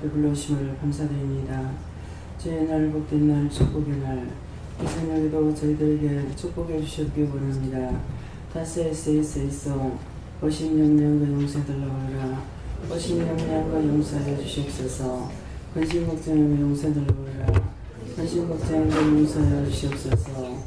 앞에 불러주심을 감사드립니다. 주의 날, 복된 날, 축복의 날, 이 저녁에도 저희들에게 축복해 주셨기 원합니다. 다스에서 오신 영령과 용서달라오라. 오신 영령과 용서하여 주시옵소서. 근심 걱정과 용서달라오라. 근심 걱정과 용서하여 주시옵소서.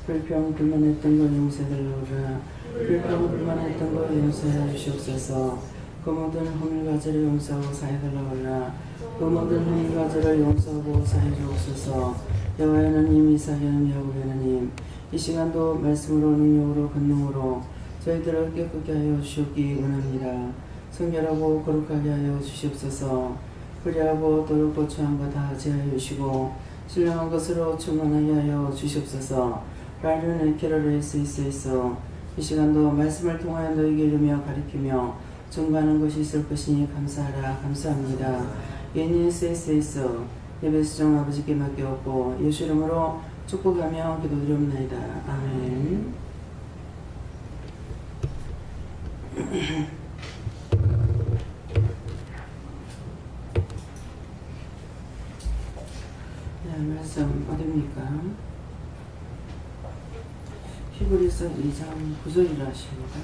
불평 불만했던 거 용서달라오라. 불평 불만했던 거 용서하여 주시옵소서. 그 모든 허물과제를 용서하고 사해달라오라. 그 모든 허물과제를 용서하고 사해 주옵소서. 여호와 하나님, 이스라엘 하나님, 야곱의 하나님, 이 시간도 말씀으로 능력으로 권능으로 저희들을 깨끗게 하여 주시기 원합니다. 성결하고 거룩하게 하여 주시옵소서. 불의하고 더럽고 추한 것 다 제하여 주시고 신령한 것으로 충만하게 하여 주시옵소서. 라르네 캐러레 스이스에서 이 시간도 말씀을 통하여 너희에게 이르며 가리키며 증거하는 것이 있을 것이니 감사하라. 감사합니다. 예니스에서 예배 수정 아버지께 맡겨왔고 예수 이름으로 축복하며 기도드리옵나이다. 아멘. 네, 말씀 어디입니까? 히브리서 2장 9절이라 하십니다.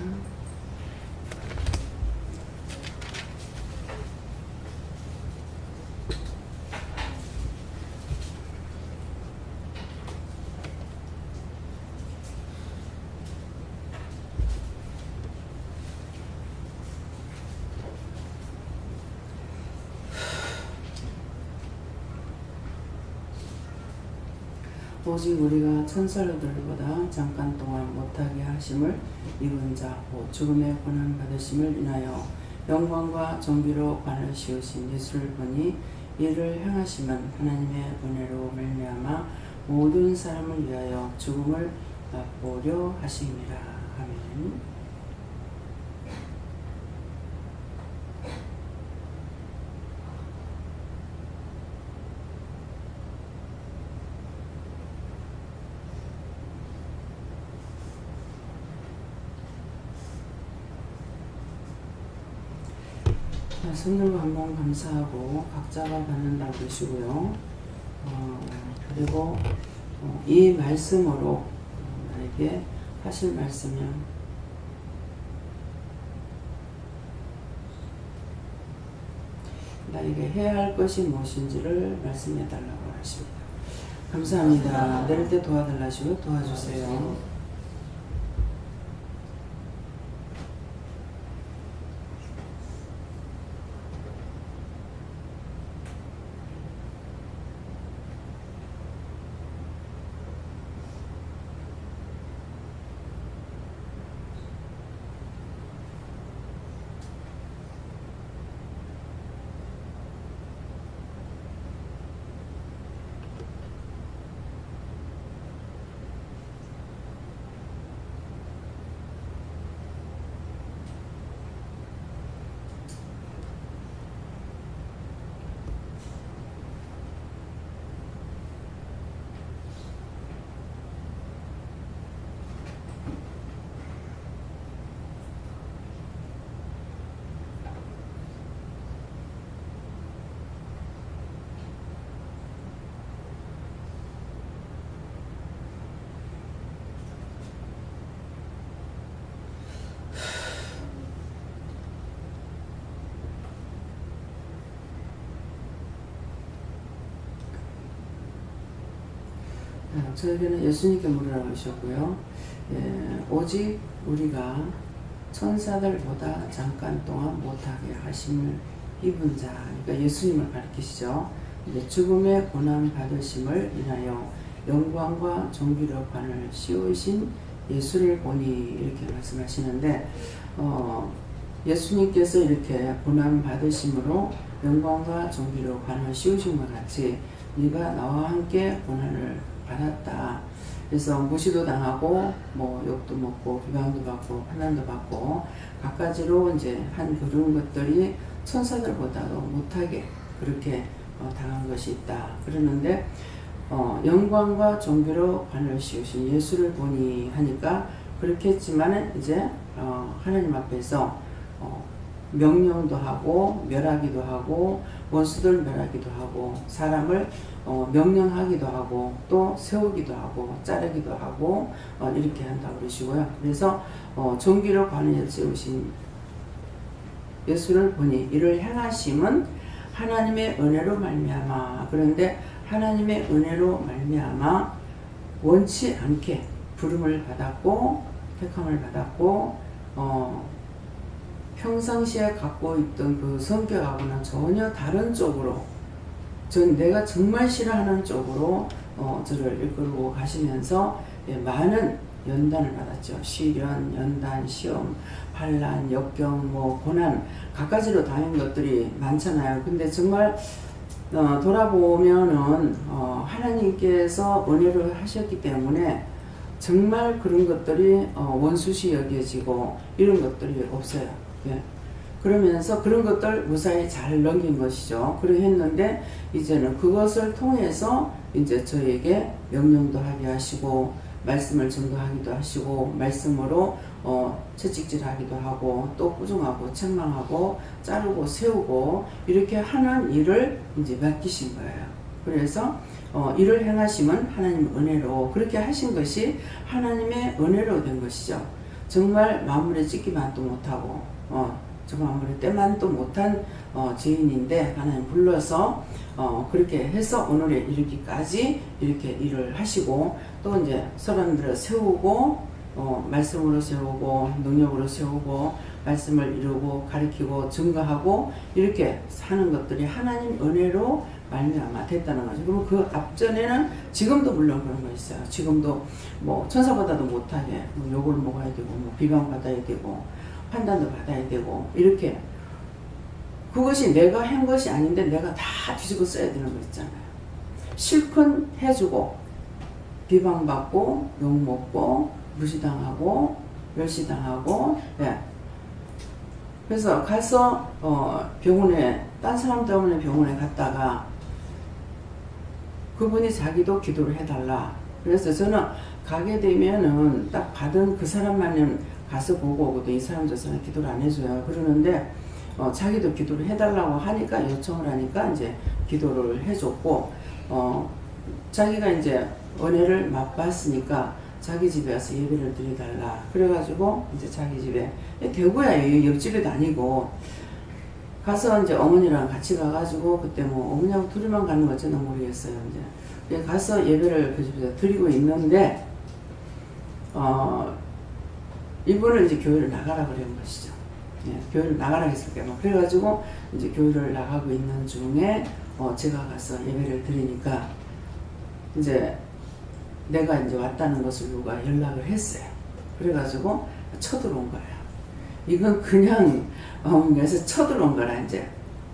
오직 우리가 천사들보다 잠깐 동안 못하게 하심을 입은 자, 죽음의 고난 받으심을 인하여 영광과 존귀로 관을 씌우신 예수를 보니 이를 행하심은 하나님의 은혜로 말미암아 모든 사람을 위하여 죽음을 맛보려 하심이라. 아멘. 손들고 한번 감사하고 각자가 받는다고 계시고요. 그리고 이 말씀으로 나에게 하실 말씀은 나에게 해야 할 것이 무엇인지를 말씀해 달라고 하십니다. 감사합니다. 내릴 때 도와달라 하시고 도와주세요. 저에게는 예수님께 물으라고 하셨고요. 오직 우리가 천사들보다 잠깐 동안 못하게 하심을 입은 자, 그러니까 예수님을 가리키시죠. 이제 죽음의 고난 받으심을 인하여 영광과 존귀로 관을 씌우신 예수를 보니 이렇게 말씀하시는데, 예수님께서 이렇게 고난 받으심으로 영광과 존귀로 관을 씌우신 것 같이 네가 나와 함께 고난을 받았다. 그래서 무시도 당하고 욕도 먹고 비방도 받고 환난도 받고 갖가지로 이제 한 그런 것들이 천사들보다도 못하게 그렇게 당한 것이 있다. 그러는데 영광과 존귀로 관을 씌우신 예수를 보니 하니까 그렇게 했지만은 이제 하나님 앞에서 명령도 하고 멸하기도 하고 원수들 멸하기도 하고 사람을 명령하기도 하고 또 세우기도 하고 자르기도 하고 이렇게 한다고 그러시고요. 그래서 종기로 관을 세우신 예수를 보니 이를 행하심은 하나님의 은혜로 말미암아. 그런데 하나님의 은혜로 말미암아 원치 않게 부름을 받았고 택함을 받았고 평상시에 갖고 있던 그 성격하고는 전혀 다른 쪽으로 내가 정말 싫어하는 쪽으로 저를 이끌고 가시면서 많은 연단을 받았죠. 시련, 연단, 시험, 반란, 역경, 고난 갖가지로 당한 것들이 많잖아요. 근데 정말 돌아보면은 하나님께서 은혜를 하셨기 때문에 정말 그런 것들이 원수시 여겨지고 이런 것들이 없어요. 예. 그러면서 그런 것들 무사히 잘 넘긴 것이죠. 그래 했는데 이제는 그것을 통해서 이제 저에게 명령도 하게 하시고 말씀을 전도하기도 하시고 말씀으로 채찍질하기도 하고 또 꾸중하고 책망하고 자르고 세우고 이렇게 하는 일을 이제 맡기신 거예요. 그래서 이를 행하심은 하나님 은혜로 그렇게 하신 것이 하나님의 은혜로 된 것이죠. 정말 마무리 찍기만도 못하고 정말 마무리 때만도 못한 죄인인데 하나님 불러서 그렇게 해서 오늘에 이르기까지 이렇게 일을 하시고 또 이제 사람들을 세우고 말씀으로 세우고 능력으로 세우고 말씀을 이루고 가르치고 증거하고 이렇게 사는 것들이 하나님 은혜로 말미암아 됐다는 거죠. 그럼 그 앞전에는 지금도 물론 그런 거 있어요. 지금도 천사보다도 못하게 욕을 먹어야 되고 비방받아야 되고 판단도 받아야 되고 이렇게 그것이 내가 한 것이 아닌데 내가 다 뒤집어 써야 되는 거 있잖아요. 실컷 해주고 비방받고 욕먹고 무시당하고 멸시당하고 예. 그래서 가서 병원에 딴 사람 때문에 병원에 갔다가 그분이 자기도 기도를 해달라. 그래서 저는 가게 되면은 딱 받은 그 사람만은 가서 보고 오거든. 이 사람 저 사람 기도를 안 해줘요. 그러는데 자기도 기도를 해달라고 하니까 요청을 하니까 이제 기도를 해줬고 자기가 이제 은혜를 맛봤으니까 자기 집에 가서 예배를 드려달라. 그래가지고 이제 자기 집에 대구야 옆집에도 아니고 가서 이제 어머니랑 같이 가가지고 그때 어머니하고 둘이만 가는 거 저는 모르겠어요. 이제 가서 예배를 그 집에서 드리고 있는데 이분을 이제 교회를 나가라 그런 것이죠. 예, 교회를 나가라 했을 때 그래가지고 이제 교회를 나가고 있는 중에 제가 가서 예배를 드리니까 이제 내가 이제 왔다는 것을 누가 연락을 했어요. 그래가지고 쳐들어온 거예요. 이건 그냥 그래서 쳐들어온 거라 이제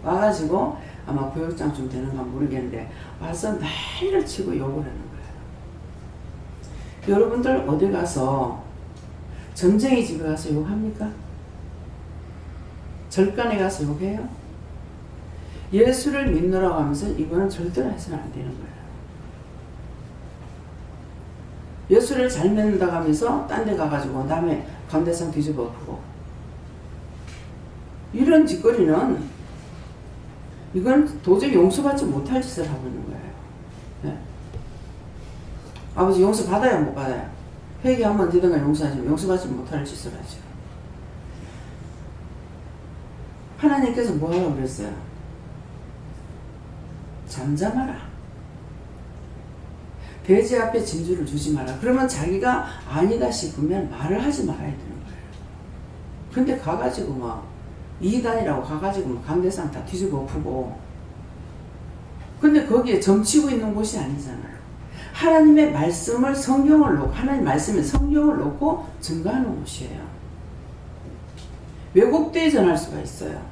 와가지고 아마 구역장쯤 되는가 모르겠는데 와서 난리를 치고 욕을 하는 거예요. 여러분들 어디 가서 점쟁이 집에 가서 욕합니까? 절간에 가서 욕해요? 예수를 믿노라고 하면서 이거는 절대로 해서는 안 되는 거예요. 예수를 잘 믿는다고 하면서 딴 데 가가지고 남의 관대상 뒤집어 엎고 이런 짓거리는 이건 도저히 용서받지 못할 짓을 하고 있는 거예요. 네. 아버지 용서 받아요 못 받아요? 회개 한번 되든가 용서하지만 용서받지 못할 짓을 하죠. 하나님께서 뭐 하라고 그랬어요? 잠잠하라. 돼지 앞에 진주를 주지 마라. 그러면 자기가 아니다 싶으면 말을 하지 말아야 되는 거예요. 근데 가가지고 이단이라고 가가지고 강대상 다 뒤집어 엎고 근데 거기에 점치고 있는 곳이 아니잖아요. 하나님의 말씀을 성경을 놓고 하나님 말씀에 성경을 놓고 증거하는 곳이에요. 외국대에 전할 수가 있어요.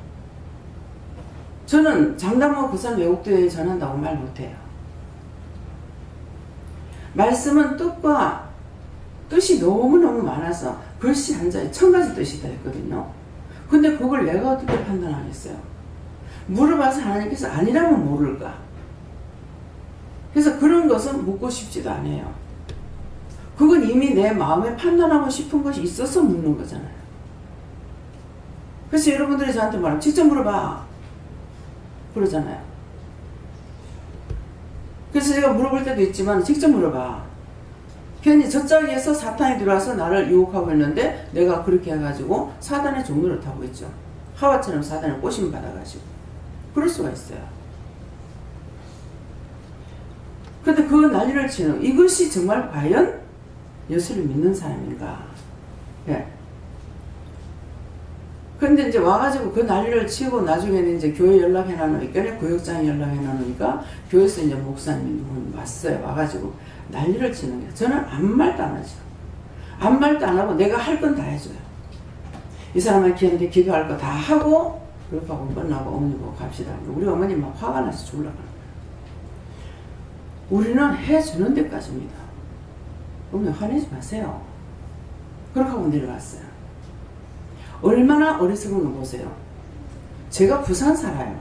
저는 장담하고 그 사람 외국대에 전한다고 말 못해요. 말씀은 뜻과 뜻이 너무너무 많아서 글씨 한자에 1000가지 뜻이 다 있거든요. 근데 그걸 내가 어떻게 판단하겠어요? 물어봐서 하나님께서 아니라면 모를까? 그래서 그런 것은 묻고 싶지도 않아요. 그건 이미 내 마음에 판단하고 싶은 것이 있어서 묻는 거잖아요. 그래서 여러분들이 저한테 말하면 직접 물어봐. 그러잖아요. 그래서 제가 물어볼 때도 있지만 직접 물어봐. 괜히 저짝에서 사탄이 들어와서 나를 유혹하고 있는데 내가 그렇게 해가지고 사단의 종로를 타고 있죠. 하와처럼 사단을 꼬심 받아가지고. 그럴 수가 있어요. 근데 그 난리를 치는 이것이 정말 과연 예수를 믿는 사람인가? 예. 근데 이제 와가지고 그 난리를 치고 나중에는 이제 교회 연락해 놔놓으니까, 구역장에 연락해 놔놓으니까, 교회에서 이제 목사님이 왔어요. 와가지고 난리를 치는 게. 저는 아무 말도 안 하죠. 아무 말도 안 하고 내가 할 건 다 해줘요. 이 사람한테 기도할 거 다 하고, 그렇게 하고 끝나고 어머니 보고 갑시다. 우리 어머니 막 화가 나서 죽으려고 하는 거예요. 우리는 해주는 데까지입니다. 어머니 화내지 마세요. 그렇게 하고 내려왔어요. 얼마나 어리석은 거 보세요. 제가 부산 살아요.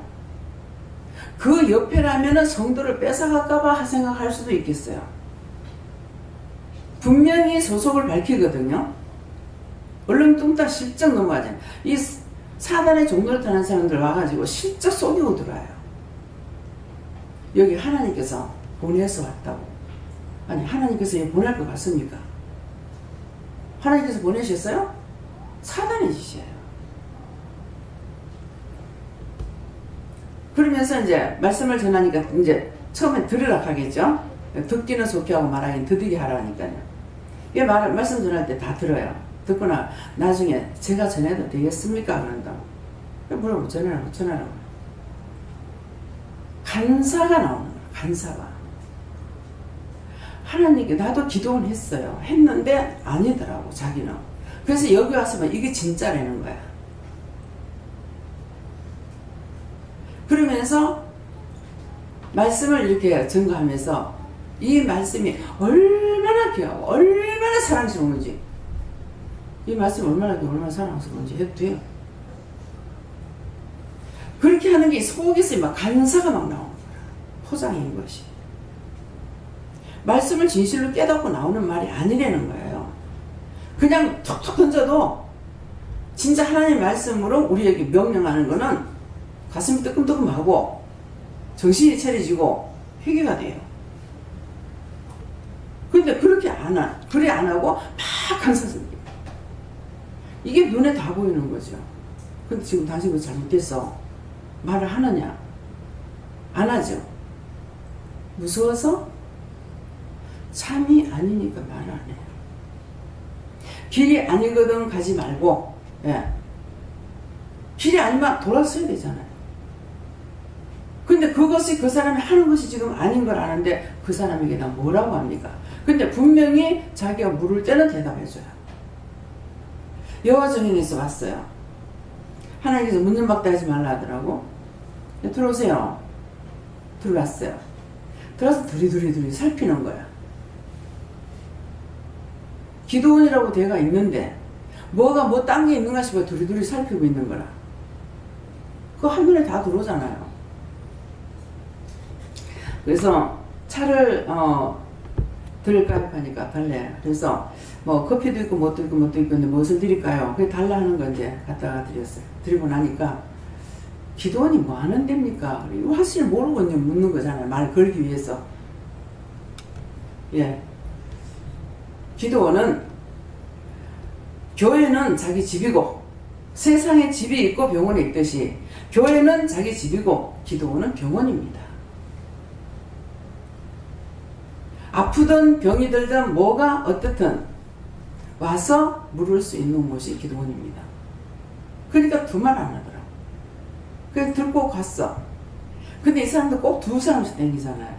그 옆에라면은 성도를 뺏어갈까봐 생각할 수도 있겠어요. 분명히 소속을 밝히거든요. 얼렁뚱땅 실적 넘어가잖아요. 이 사단의 종로를 타는 사람들 와가지고 실적 속이고 들어와요. 여기 하나님께서 보내서 왔다고. 아니 하나님께서 여기 보낼 것 같습니까? 하나님께서 보내셨어요? 사단의 짓이에요. 그러면서 이제 말씀을 전하니까 이제 처음에 들으라 하겠죠. 듣기는 속히 하고 말하기는 더디게 하라니까요. 이 말씀 전할 때 다 들어요. 듣거나 나중에 제가 전해도 되겠습니까? 그런다고. 물어보고 전하라고. 간사가 나오는 거예요. 간사가. 하나님께 나도 기도는 했어요. 했는데 아니더라고 자기는. 그래서 여기 와서만 이게 진짜라는 거야. 그러면서 말씀을 이렇게 증거하면서 이 말씀이 얼마나 귀하고 얼마나 사랑스러운지, 이 말씀이 얼마나 사랑스러운지 해도 돼요. 그렇게 하는 게 속에서 막 간사가 막 나오는 거야. 포장인 것이. 말씀을 진실로 깨닫고 나오는 말이 아니라는 거예요. 그냥 툭툭 던져도 진짜 하나님의 말씀으로 우리에게 명령하는 거는 가슴이 뜨끔뜨끔하고 정신이 차려지고 회개가 돼요. 근데 그렇게 그래 안 하고 막 간사습니다. 이게 눈에 다 보이는 거죠. 근데 지금 당신 그 잘못됐어. 말을 하느냐? 안 하죠. 무서워서? 참이 아니니까 말을 안 해요. 길이 아니거든 가지 말고, 예. 길이 아니면 돌아서야 되잖아요. 근데 그것이 그 사람이 하는 것이 지금 아닌 걸 아는데 그 사람에게 나 뭐라고 합니까? 근데 분명히 자기가 물을 때는 대답해줘요. 여호와 증인에서 왔어요. 하나님께서 문 좀 박다 하지 말라 하더라고. 들어오세요. 들어왔어요. 들어와서 두리두리 살피는 거야. 기도원이라고 대가 있는데 뭐가 뭐 딴 게 있는가 싶어 두리두리 살피고 있는 거라. 그거 한눈에 다 들어오잖아요. 그래서 차를 드릴까요? 하니까 달래. 그래서 뭐 커피도 있고 뭣도 있고 근데 무엇을 드릴까요? 그게 달라 하는 거 이제 갖다가 드렸어요. 드리고 나니까 기도원이 뭐 하는 데입니까? 사실 모르고 이제 묻는 거잖아요. 말 걸기 위해서. 예. 기도원은 교회는 자기 집이고 세상에 집이 있고 병원이 있듯이 교회는 자기 집이고 기도원은 병원입니다. 아프든 병이 들든 뭐가 어떻든 와서 물을 수 있는 곳이 기도원입니다. 그러니까 두 말 안 하더라고. 그래서 들고 갔어. 근데 이 사람도 꼭 두 사람씩 댕기잖아요.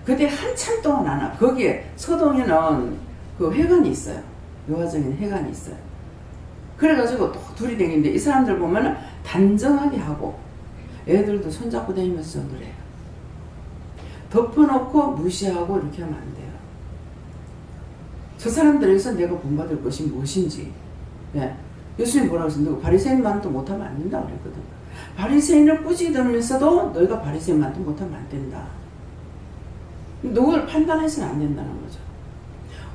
근데 한참 동안 안 와. 거기에 서동에는 그 회관이 있어요. 여화적인 회관이 있어요. 그래가지고 또 둘이 댕기는데 이 사람들 보면은 단정하게 하고 애들도 손잡고 다니면서 그래요. 덮어놓고 무시하고 이렇게 하면 안 돼요. 저 사람들에서 내가 본받을 것이 무엇인지. 예. 예수님 뭐라고 했어요? 바리새인만도 못하면 안 된다고 그랬거든. 바리새인을 꾸짖으면서도 너희가 바리새인만도 못하면 안 된다. 누구를 판단해서는 안 된다는 거죠.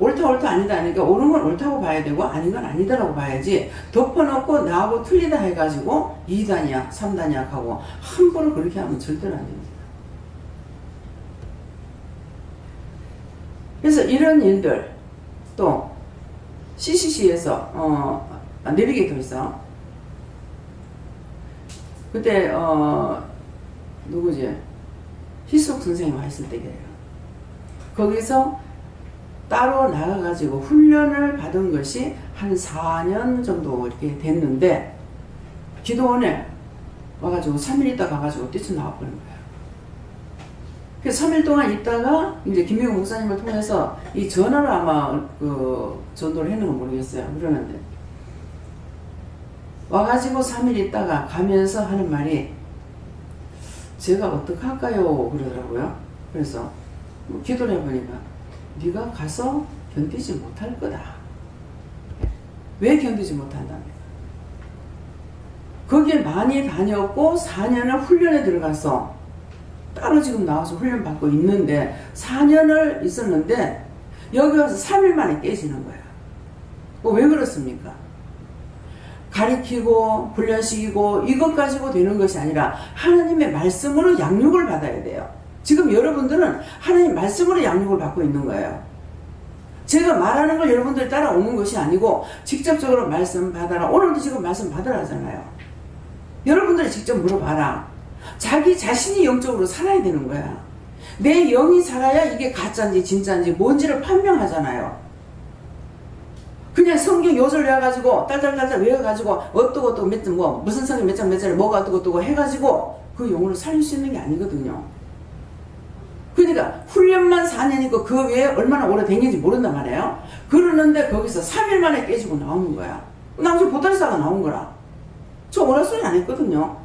옳다 아니다 하니까 옳은 건 옳다고 봐야 되고 아닌 건 아니다라고 봐야지, 덮어놓고 나하고 틀리다 해가지고 2단이야 3단이야 하고 함부로 그렇게 하면 절대로 안 됩니다. 그래서 이런 일들, 또 CCC에서 내비게이터에서 그때 누구지? 희숙 선생님 와 있을 때예요. 거기서 따로 나가가지고 훈련을 받은 것이 한 4년 정도 이렇게 됐는데, 기도원에 와가지고 3일 있다 가가지고 뛰쳐나와버린 거예요. 그래서 3일 동안 있다가 이제 김미국 목사님을 통해서 이 전화를 아마 전도를 했는 건 모르겠어요. 그러는데 와가지고 3일 있다가 가면서 하는 말이, 제가 어떡할까요? 그러더라고요. 그래서 기도를 해보니까 네가 가서 견디지 못할 거다. 왜 견디지 못한다며? 거기에 많이 다녔고 4년을 훈련에 들어가서 따로 지금 나와서 훈련 받고 있는데, 4년을 있었는데 여기 와서 3일 만에 깨지는 거야. 왜 그렇습니까? 가리키고 훈련시키고 이것 가지고 되는 것이 아니라 하나님의 말씀으로 양육을 받아야 돼요. 지금 여러분들은 하나님 말씀으로 양육을 받고 있는 거예요. 제가 말하는 걸 여러분들이 따라오는 것이 아니고 직접적으로 말씀 받아라. 오늘도 지금 말씀 받으라 하잖아요. 여러분들이 직접 물어봐라. 자기 자신이 영적으로 살아야 되는 거야. 내 영이 살아야 이게 가짜인지 진짜인지 뭔지를 판명하잖아요. 그냥 성경 요절 외워가지고 딸딸딸딸 외워가지고 어떠고 무슨 성경 몇 장 몇 장에 뭐가 어떠고 해가지고 그 영혼을 살릴 수 있는 게 아니거든요. 그러니까 훈련만 4년이고 그 외에 얼마나 오래 댕긴지 모른단 말이에요. 그러는데 거기서 3일 만에 깨지고 나오는 거야. 나머지 보따리싸가 나온 거라. 저 오라 소리 안 했거든요.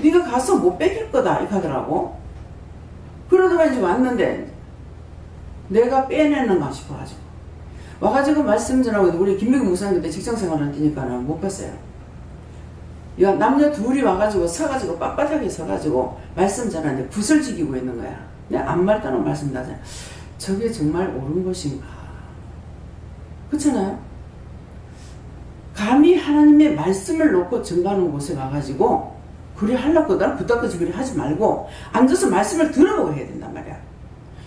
네가 가서 못 뺏길 거다 이렇게 하더라고. 그러다가 이제 왔는데 내가 빼내는가 싶어가지고 와가지고 말씀 전하고, 우리 김미국 목사님 그때 직장생활을 하니까는 못 봤어요. 남녀 둘이 와가지고 서가지고 빳빳하게 서가지고 말씀 전하는데 붓을 지기고 있는 거야. 내가 아무 말 따로 말씀 나잖아. 저게 정말 옳은 것인가? 그렇잖아요. 감히 하나님의 말씀을 놓고 증거하는 곳에 가가지고 그리 하려고 나는 그따까지 그리 하지 말고 앉아서 말씀을 들어보고 해야 된단 말이야.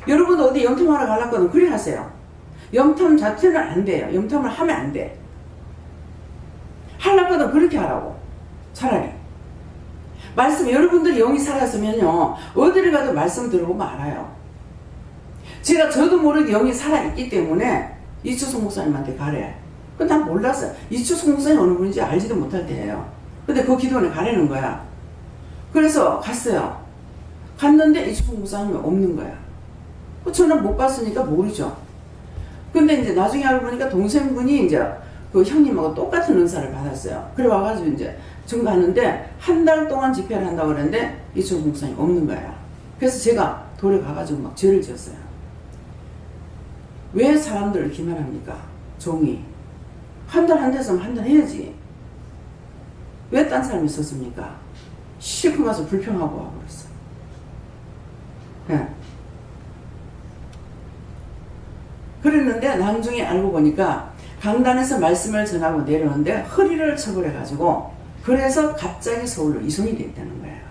여러분도 어디 영탐하러 가려거든 그리 하세요. 영탐 자체는 안 돼요. 영탐을 하면 안 돼. 하려거든 그렇게 하라고. 차라리 말씀, 여러분들이 영이 살았으면요 어디를 가도 말씀 들어보면 알아요. 저도 모르게 영이 살아있기 때문에 이추석 목사님한테 가래. 근데 난 몰랐어요. 이추석 목사님 어느 분인지 알지도 못할 때예요. 근데 그 기도원에 가라는 거야. 그래서 갔어요. 갔는데 이추석 목사님이 없는 거야. 저는 못 봤으니까 모르죠. 근데 이제 나중에 알고 보니까 동생분이 이제 그 형님하고 똑같은 은사를 받았어요. 그래 와가지고 이제 증거하는데 한 달 동안 집회를 한다고 그랬는데 이추석 목사님 없는 거야. 그래서 제가 돌에 가가지고 막 죄를 지었어요. 왜 사람들을 기만합니까? 종이. 한 달 했으면 한 달 해야지. 왜 딴 사람이 있었습니까? 실컷 가서 불평하고 와버렸어. 네. 그랬는데 나중에 알고 보니까 강단에서 말씀을 전하고 내려오는데 허리를 쳐버려가지고 그래서 갑자기 서울로 이송이 됐다는 거예요.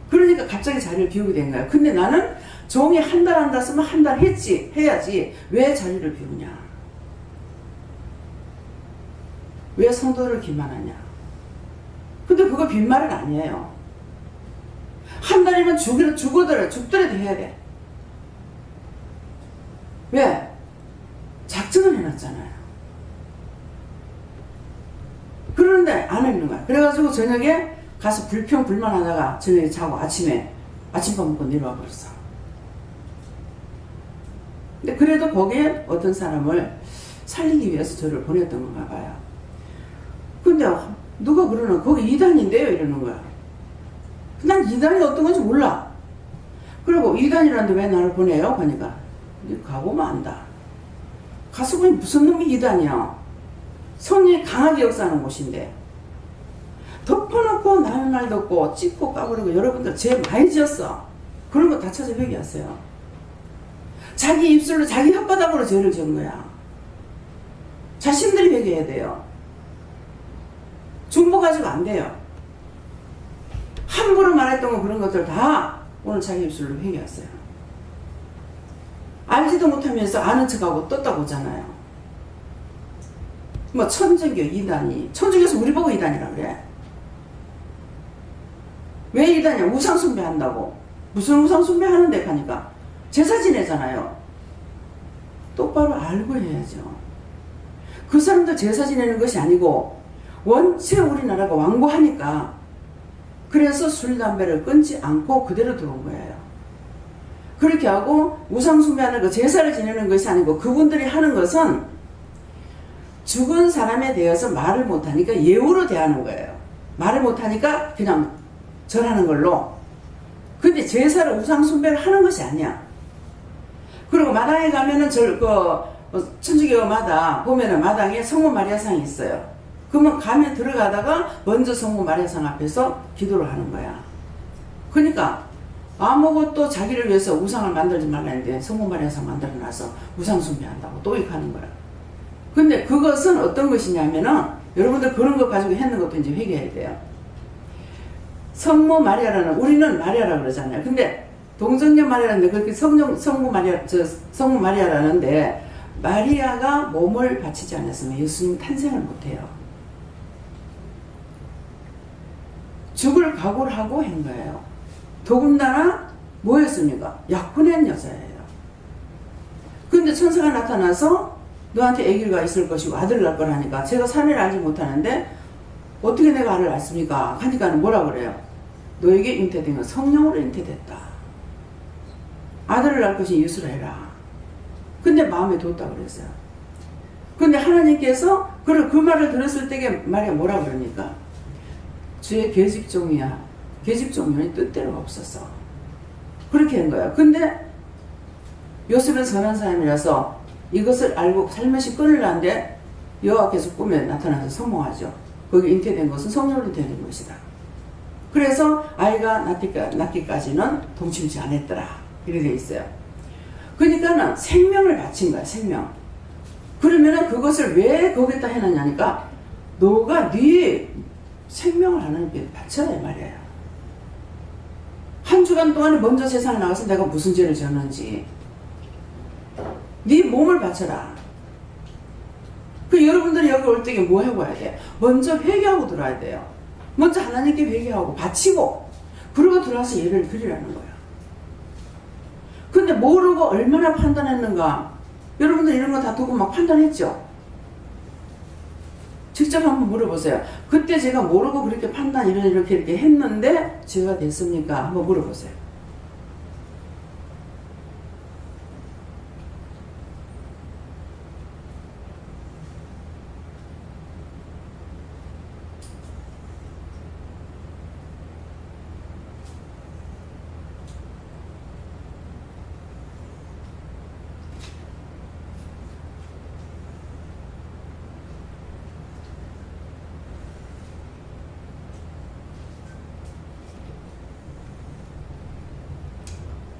그러니까 갑자기 자리를 비우게 된 거예요. 근데 나는 종이 한 달 한다 쓰면 한 달 해야지 왜 자리를 비우냐. 왜 성도를 기만하냐. 근데 그거 빈말은 아니에요. 한 달이면 죽더라도 해야 돼. 왜? 작정을 해놨잖아요. 그런데 안 해는 거야. 그래가지고 저녁에 가서 불평불만하다가 저녁에 자고 아침밥 먹고 내려와 버렸어. 근데 그래도 거기에 어떤 사람을 살리기 위해서 저를 보냈던 건가 봐요. 근데 누가 그러나 거기 2단인데요 이러는 거야. 난 2단이 어떤 건지 몰라. 그리고 2단이라는데 왜 나를 보내요? 그러니까 가보면 안다. 가서 보니 무슨 놈이 2단이야. 성령이 강하게 역사하는 곳인데 덮어놓고 남의 말 듣고 찍고 까부리고 여러분들 죄 많이 지었어. 그런 거 다 찾아 회개하세요. 자기 입술로 자기 혓바닥으로 죄를 지은 거야. 자신들이 회개해야 돼요. 중보 가지고 안 돼요. 함부로 말했던 거 그런 것들 다 오늘 자기 입술로 회개했어요. 알지도 못하면서 아는 척하고 떴다고 하잖아요. 뭐 천정교 이단이, 천정교에서 우리 보고 이단이라 그래. 왜 이단이야? 우상 숭배한다고. 무슨 우상 숭배하는데 하니까 제사 지내잖아요. 똑바로 알고 해야죠. 그 사람도 제사 지내는 것이 아니고 원체 우리나라가 완고하니까 그래서 술 담배를 끊지 않고 그대로 들어온 거예요. 그렇게 하고 우상 숭배하는 거 제사를 지내는 것이 아니고 그분들이 하는 것은 죽은 사람에 대해서 말을 못하니까 예우로 대하는 거예요. 말을 못하니까 그냥 절하는 걸로. 근데 제사를 우상 숭배를 하는 것이 아니야. 그리고 마당에 가면은 천주교마다 보면은 마당에 성모 마리아상이 있어요. 그러면 가면 들어가다가 먼저 성모 마리아상 앞에서 기도를 하는 거야. 그러니까 아무것도 자기를 위해서 우상을 만들지 말라는데 성모 마리아상 만들어놔서 우상 숭배한다고 또 이렇게 하는 거야. 근데 그것은 어떤 것이냐면은 여러분들 그런 거 가지고 했는 것도 이제 회개해야 돼요. 성모 마리아라는, 우리는 마리아라 그러잖아요. 근데 동정녀 마리아라는데 그렇게 성모 마리아라는데 마리아가 몸을 바치지 않았으면 예수님 탄생을 못해요. 죽을 각오를 하고 한 거예요. 더군다나 뭐였습니까? 약혼한 여자예요. 근데 천사가 나타나서 너한테 아기가 있을 것이고 아들을 낳을 거라니까 제가 사내를 알지 못하는데 어떻게 내가 알을 낳습니까? 하니까 뭐라 그래요? 너에게 잉태된 건 성령으로 잉태됐다. 아들을 낳을 것이 예수라 해라. 근데 마음에 뒀다 그랬어요. 근데 하나님께서 그 말을 들었을 때에 말이 뭐라 그러니까 주의 계집종이야. 계집종이니 뜻대로가 없었어. 그렇게 한 거야. 근데 요셉은 선한 사람이라서 이것을 알고 살며시 끊으려는데 여호와께서 꿈에 나타나서 성공하죠. 거기 잉태된 것은 성령으로 되는 것이다. 그래서 아이가 낳기까지는 동침치 않았더라. 이렇게 돼 있어요. 그러니까는 생명을 바친 거야. 생명. 그러면은 그것을 왜 거기다 해놨냐니까 너가 네 생명을 하나님께 바쳐야 말이에요. 한 주간 동안에 먼저 세상에 나가서 내가 무슨 죄를 지었는지 네 몸을 바쳐라. 그 여러분들이 여기 올 때에 뭐 해봐야 돼? 먼저 회개하고 들어와야 돼요. 먼저 하나님께 회개하고 바치고 그러고 들어와서 예배를 드리라는 거예요. 근데 모르고 얼마나 판단했는가? 여러분들 이런 거 다 두고 막 판단했죠? 직접 한번 물어보세요. 그때 제가 모르고 그렇게 판단 이렇게 했는데 죄가 됐습니까? 한번 물어보세요.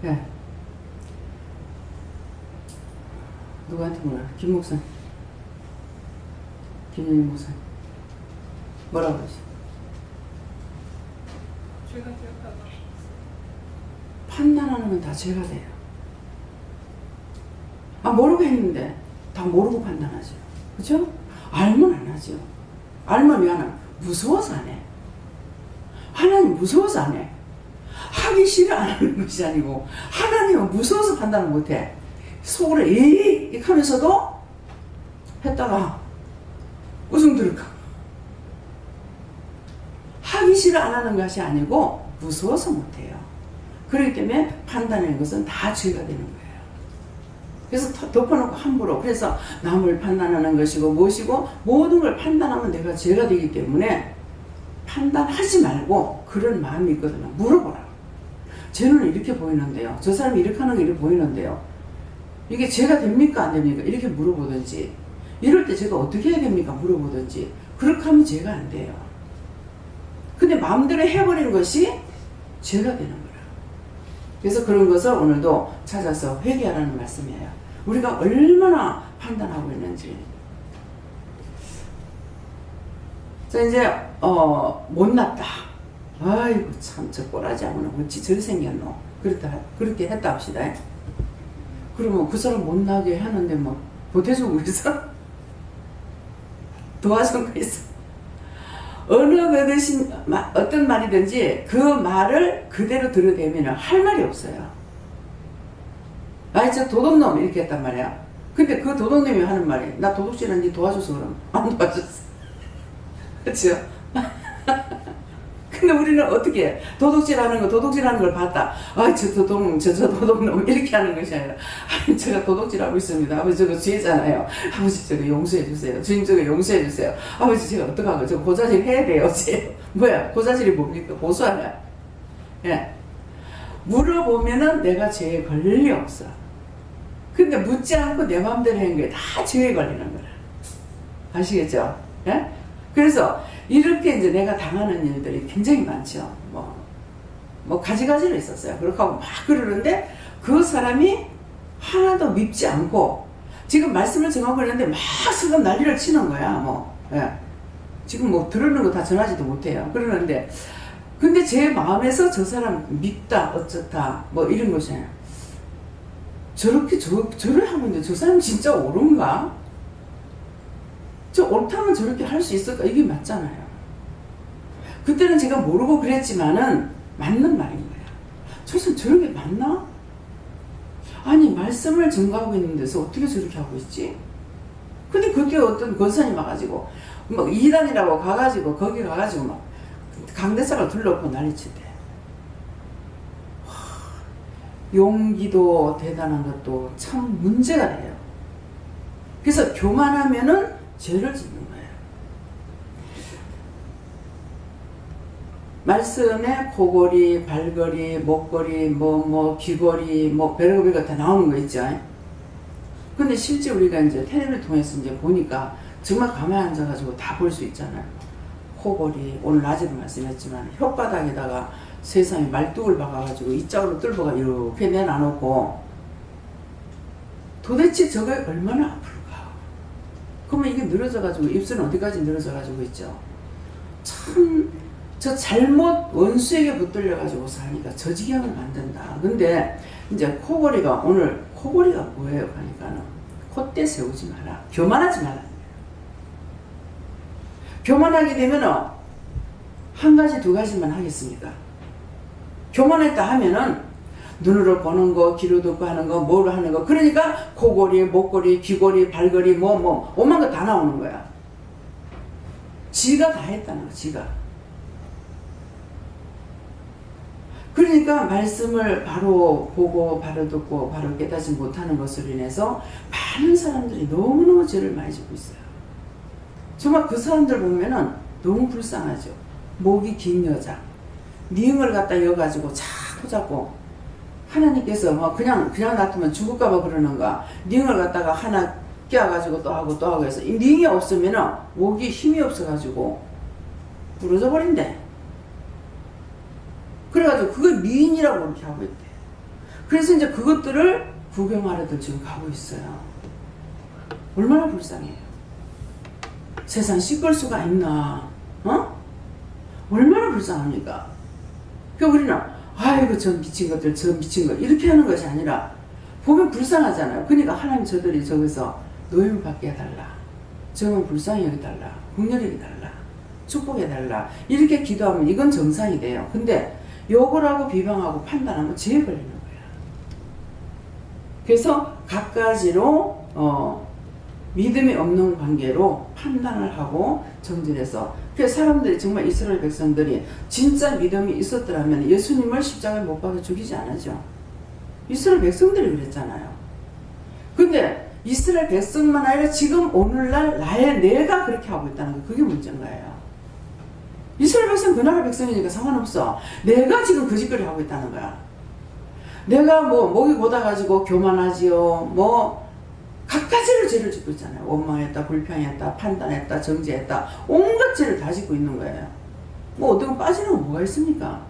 네. 누구한테 물어요? 김 목사님. 김영희 목사님. 뭐라고 그러지? 죄가 되었다고. 판단하는 건 다 죄가 돼요. 아, 모르고 했는데 다 모르고 판단하죠. 그죠? 알면 안 하죠. 알면 왜 안 해? 무서워서 안 해. 하나님 무서워서 안 해. 하기 싫어 안 하는 것이 아니고 하나님은 무서워서 판단을 못해. 속으로 에이 하면서도 했다가 웃음 들을까. 하기 싫어 안 하는 것이 아니고 무서워서 못해요. 그렇기 때문에 판단하는 것은 다 죄가 되는 거예요. 그래서 덮어놓고 함부로. 그래서 남을 판단하는 것이고 무엇이고 모든 걸 판단하면 내가 죄가 되기 때문에 판단하지 말고 그런 마음이 있거든요. 물어보라. 제 눈은 이렇게 보이는데요. 저 사람이 이렇게 하는 게 이렇게 보이는데요. 이게 죄가 됩니까? 안 됩니까? 이렇게 물어보든지 이럴 때 제가 어떻게 해야 됩니까? 물어보든지 그렇게 하면 죄가 안 돼요. 근데 마음대로 해버리는 것이 죄가 되는 거라. 그래서 그런 것을 오늘도 찾아서 회개하라는 말씀이에요. 우리가 얼마나 판단하고 있는지. 자, 이제 못났다. 아이고 참 저 꼬라지하고는 어찌 저리 생겼노. 그렇게 했다 합시다. 그러면 그 사람 못나게 하는데 뭐 보태주고 있어? 도와주고 있어? 어떤 말이든지 그 말을 그대로 들어대면 할 말이 없어요. 아이 저 도둑놈 이렇게 했단 말이야. 근데 그 도둑놈이 하는 말이 나 도둑질은 니 도와줘서 그럼 안 도와줬어. 그렇죠? 근데 우리는 어떻게 해? 도둑질하는 걸 봤다. 아, 저 도둑놈 이렇게 하는 것이 아니라 아니 제가 도둑질하고 있습니다. 아버지 저거 죄잖아요. 아버지 저거 용서해 주세요. 주님 저거 용서해 주세요. 아버지 제가 어떡하고 저 고자질 해야 돼요. 뭐야 고자질이 뭡니까? 고소하냐? 예. 물어보면은 내가 죄에 걸릴 리 없어. 근데 묻지 않고 내 마음대로 하는 게 다 죄에 걸리는 거야. 아시겠죠? 예? 그래서 이렇게 이제 내가 당하는 일들이 굉장히 많죠. 뭐 가지가지로 있었어요. 그렇게 하고 막 그러는데 그 사람이 하나도 밉지 않고 지금 말씀을 전하고 있는데 막 지금 난리를 치는 거야. 예. 지금 뭐 들으는 거 다 전하지도 못해요. 그러는데 근데 제 마음에서 저 사람 밉다 어쩌다 뭐 이런 것이에요. 저를 하고 있는데 저 사람 진짜 옳은가? 저 옳다면 저렇게 할 수 있을까? 이게 맞잖아요. 그때는 제가 모르고 그랬지만은 맞는 말인 거야. 저 사람 저렇게 맞나? 아니 말씀을 증거하고 있는 데서 어떻게 저렇게 하고 있지? 근데 그때 어떤 권사님 와가지고 뭐 이단이라고 가가지고 거기 가가지고 막 강대사가 둘러놓고 난리치대. 용기도 대단한 것도 참 문제가 돼요. 그래서 교만하면은 죄를 짓는 거예요. 말씀에 코골이, 발걸이, 목걸이, 귀걸이, 별거 다 나오는 거 있죠. 근데 실제 우리가 이제 텔레비를 통해서 이제 보니까 정말 가만히 앉아가지고 다 볼 수 있잖아요. 코골이, 오늘 낮에도 말씀했지만 혓바닥에다가 세상에 말뚝을 박아가지고 이 짝으로 뚫어가 이렇게 내놔놓고 도대체 저게 얼마나 아플까? 그러면 이게 늘어져가지고 입술은 어디까지 늘어져가지고 있죠? 참 저 잘못 원수에게 붙들려가지고 사니까 저 지경을 만든다. 근데 이제 코골이가 오늘 코골이가 뭐예요? 그러니까는 콧대 세우지 마라. 교만하지 마라. 교만하게 되면은 한 가지 두 가지만 하겠습니까? 교만했다 하면은 눈으로 보는 거, 귀로 듣고 하는 거, 뭐로 하는 거. 그러니까 코골이, 목걸이, 귀걸이, 발걸이, 오만 거 다 나오는 거야. 지가 다 했다는 거, 지가. 그러니까 말씀을 바로 보고, 바로 듣고, 바로 깨닫지 못하는 것으로 인해서 많은 사람들이 너무너무 죄를 많이 짓고 있어요. 정말 그 사람들 보면은 너무 불쌍하죠. 목이 긴 여자. 니응을 갖다 이어가지고 자꾸 하나님께서 그냥 놔두면 죽을까봐 그러는가. 니응을 갖다가 하나 껴가지고 또 하고 해서 이 니응이 없으면은 목이 힘이 없어가지고 부러져 버린대. 그래가지고 그걸 미인이라고 그렇게 하고 있대. 그래서 이제 그것들을 구경하러들 지금 가고 있어요. 얼마나 불쌍해요. 세상 씻을 수가 있나? 얼마나 불쌍합니까? 그러니까 우리는 아이고 저 미친 것들 저 미친 것 이렇게 하는 것이 아니라 보면 불쌍하잖아요. 그러니까 하나님 저들이 저기서 노임을 받게 해달라. 정말 불쌍히 여기달라. 국렬히 여기달라. 축복해달라. 이렇게 기도하면 이건 정상이 돼요. 근데 욕을 하고 비방하고 판단하면 죄에 걸리는 거야. 그래서 갖가지로 믿음이 없는 관계로 판단을 하고 정진해서 그래서 사람들이 정말 이스라엘 백성들이 진짜 믿음이 있었더라면 예수님을 십자가에 못 박아 죽이지 않았죠. 이스라엘 백성들이 그랬잖아요. 근데 이스라엘 백성만 아니라 지금 오늘날 내가 그렇게 하고 있다는 거 그게 문제인 거예요. 이스라엘 백성 그 나라 백성이니까 상관없어. 내가 지금 그 짓거리 하고 있다는 거야. 내가 목이 곧아가지고 교만하지요. 갖가지로 죄를 짓고 있잖아요. 원망했다, 불평했다, 판단했다, 정죄했다. 온갖 죄를 다 짓고 있는 거예요. 어떤 거 빠지는 건 뭐가 있습니까?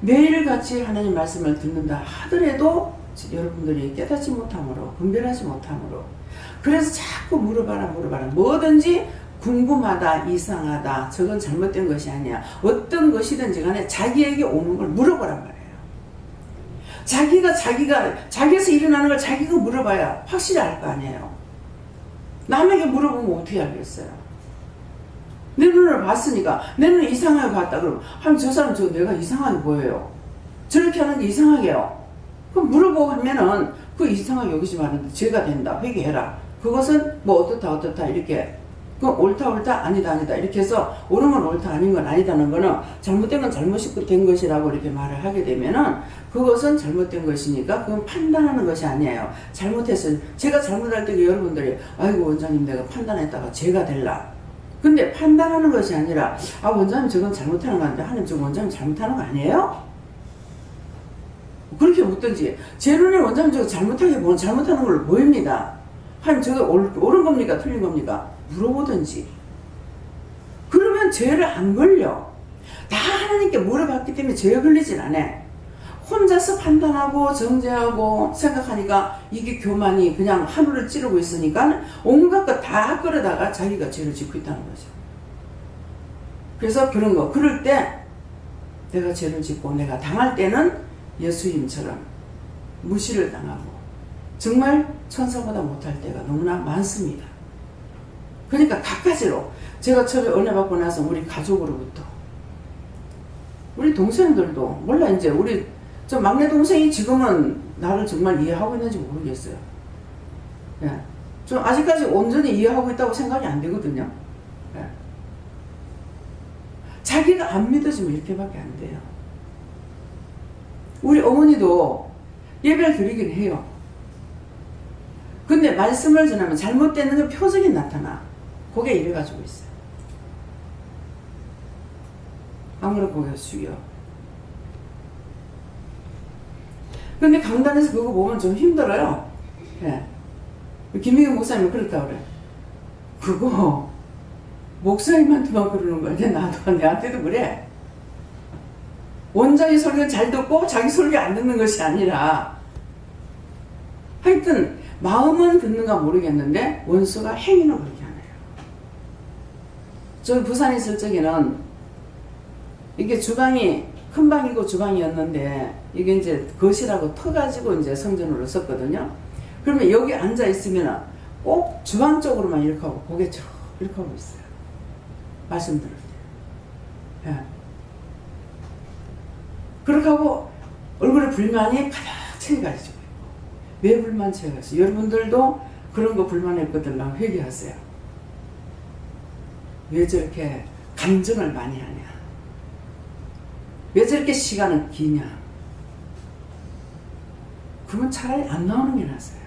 매일같이 하나님 말씀을 듣는다 하더라도 여러분들이 깨닫지 못함으로, 분별하지 못함으로, 그래서 자꾸 물어봐라 뭐든지 궁금하다, 이상하다, 저건 잘못된 것이 아니야, 어떤 것이든지 간에 자기에게 오는 걸 물어보란 말이에요. 자기에서 일어나는 걸 자기가 물어봐야 확실히 알 거 아니에요. 남에게 물어보면 어떻게 알겠어요? 내 눈을 봤으니까, 내 눈이 이상하게 봤다 그러면 저 사람 내가 이상하게 보여요, 저렇게 하는 게 이상하게요. 그럼 물어보고 하면은 그 이상하게 여기지 말는데 죄가 된다, 회개해라, 그것은 뭐 어떻다 이렇게, 그 옳다 아니다 이렇게 해서 옳은 건 옳다, 아닌 건 아니다는 거는 잘못된 건 잘못된 것이라고 이렇게 말을 하게 되면은 그것은 잘못된 것이니까 그건 판단하는 것이 아니에요. 잘못했어요. 제가 잘못할 때 여러분들이 아이고 원장님 내가 판단했다가 죄가 될라. 근데 판단하는 것이 아니라 원장님 저건 잘못하는 거 아닌데 하나님 저 원장님 잘못하는 거 아니에요? 그렇게 묻든지, 제 눈에 원장님 저거 잘못하는 걸로 보입니다. 하나님 저거 옳은 겁니까 틀린 겁니까? 물어보든지. 그러면 죄를 안 걸려. 다 하나님께 물어봤기 때문에 죄에 걸리진 않아. 혼자서 판단하고 정죄하고 생각하니까 이게 교만이 그냥 하늘을 찌르고 있으니까 온갖 것 다 끌어다가 자기가 죄를 짓고 있다는 거죠. 그래서 그럴 때 내가 죄를 짓고 내가 당할 때는 예수님처럼 무시를 당하고 정말 천사보다 못할 때가 너무나 많습니다. 그러니까 갖가지로 제가 처음에 은혜 받고 나서 우리 가족으로부터, 우리 동생들도 몰라, 이제 우리 저 막내 동생이 지금은 나를 정말 이해하고 있는지 모르겠어요. 예. 좀 아직까지 온전히 이해하고 있다고 생각이 안 되거든요. 예. 자기가 안 믿어지면 이렇게밖에 안 돼요. 우리 어머니도 예배를 드리긴 해요. 근데 말씀을 전하면 잘못되는 건 표적이 나타나. 고개 이래가지고 있어요. 아무런 고개 숙여. 근데 강단에서 그거 보면 좀 힘들어요. 예. 김미경 목사님은 그렇다 그래. 그거 목사님한테만 그러는 거야. 나도 내한테도 그래. 원장이 설교 잘 듣고 자기 설교 안 듣는 것이 아니라, 하여튼 마음은 듣는가 모르겠는데 원수가 행위는 그렇게 하네요. 저 부산에 있을 적에는 이게 주방이 큰 방이고 주방이었는데 이게 이제 거실하고 터가지고 이제 성전으로 썼거든요. 그러면 여기 앉아 있으면 꼭 주방 쪽으로만 이렇게 하고 고개 쭉 이렇게 하고 있어요. 말씀 들을 때. 예. 그렇게 하고 얼굴에 불만이 가득 가지고 있고. 왜 불만 채워가지고? 여러분들도 그런 거 불만일 것들 나 회개하세요. 왜 저렇게 감정을 많이 하냐? 왜 저렇게 시간은 기냐? 그러면 차라리 안 나오는 게 낫어요.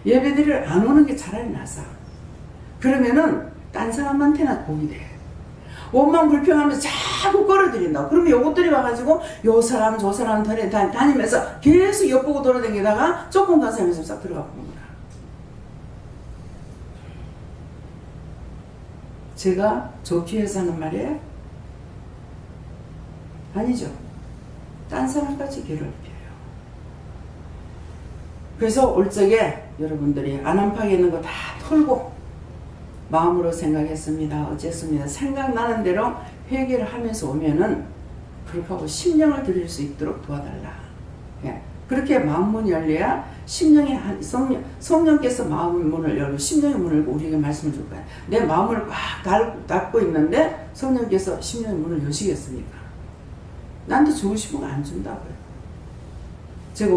예배드리러 안 오는 게 차라리 낫아. 그러면은 딴 사람한테나 복이 돼. 원망 불평하면서 자꾸 끌어들인다. 그러면 요것들이 와가지고 요 사람 저 사람 다니면서 계속 엿보고 돌아다니다가 조금 더 사람에서 싹 들어가 보는 거야. 제가 좋기 위해서 하는 말이에요? 아니죠. 딴 사람까지 괴롭혀요. 그래서 올 적에 여러분들이 안암팍에 있는 거 다 털고 마음으로 생각했습니다. 어쨌습니다. 생각나는 대로 회개를 하면서 오면은 그렇게 하고 심령을 드릴 수 있도록 도와달라. 예. 그렇게 마음문이 열려야 심령의 성령께서 마음의 문을 열고 심령의 문을 열고 우리에게 말씀을 줄 거야. 내 마음을 꽉 닫고 있는데 성령께서 심령의 문을 여시겠습니까? 나한테 주고 싶은 거 안 준다고요. 제가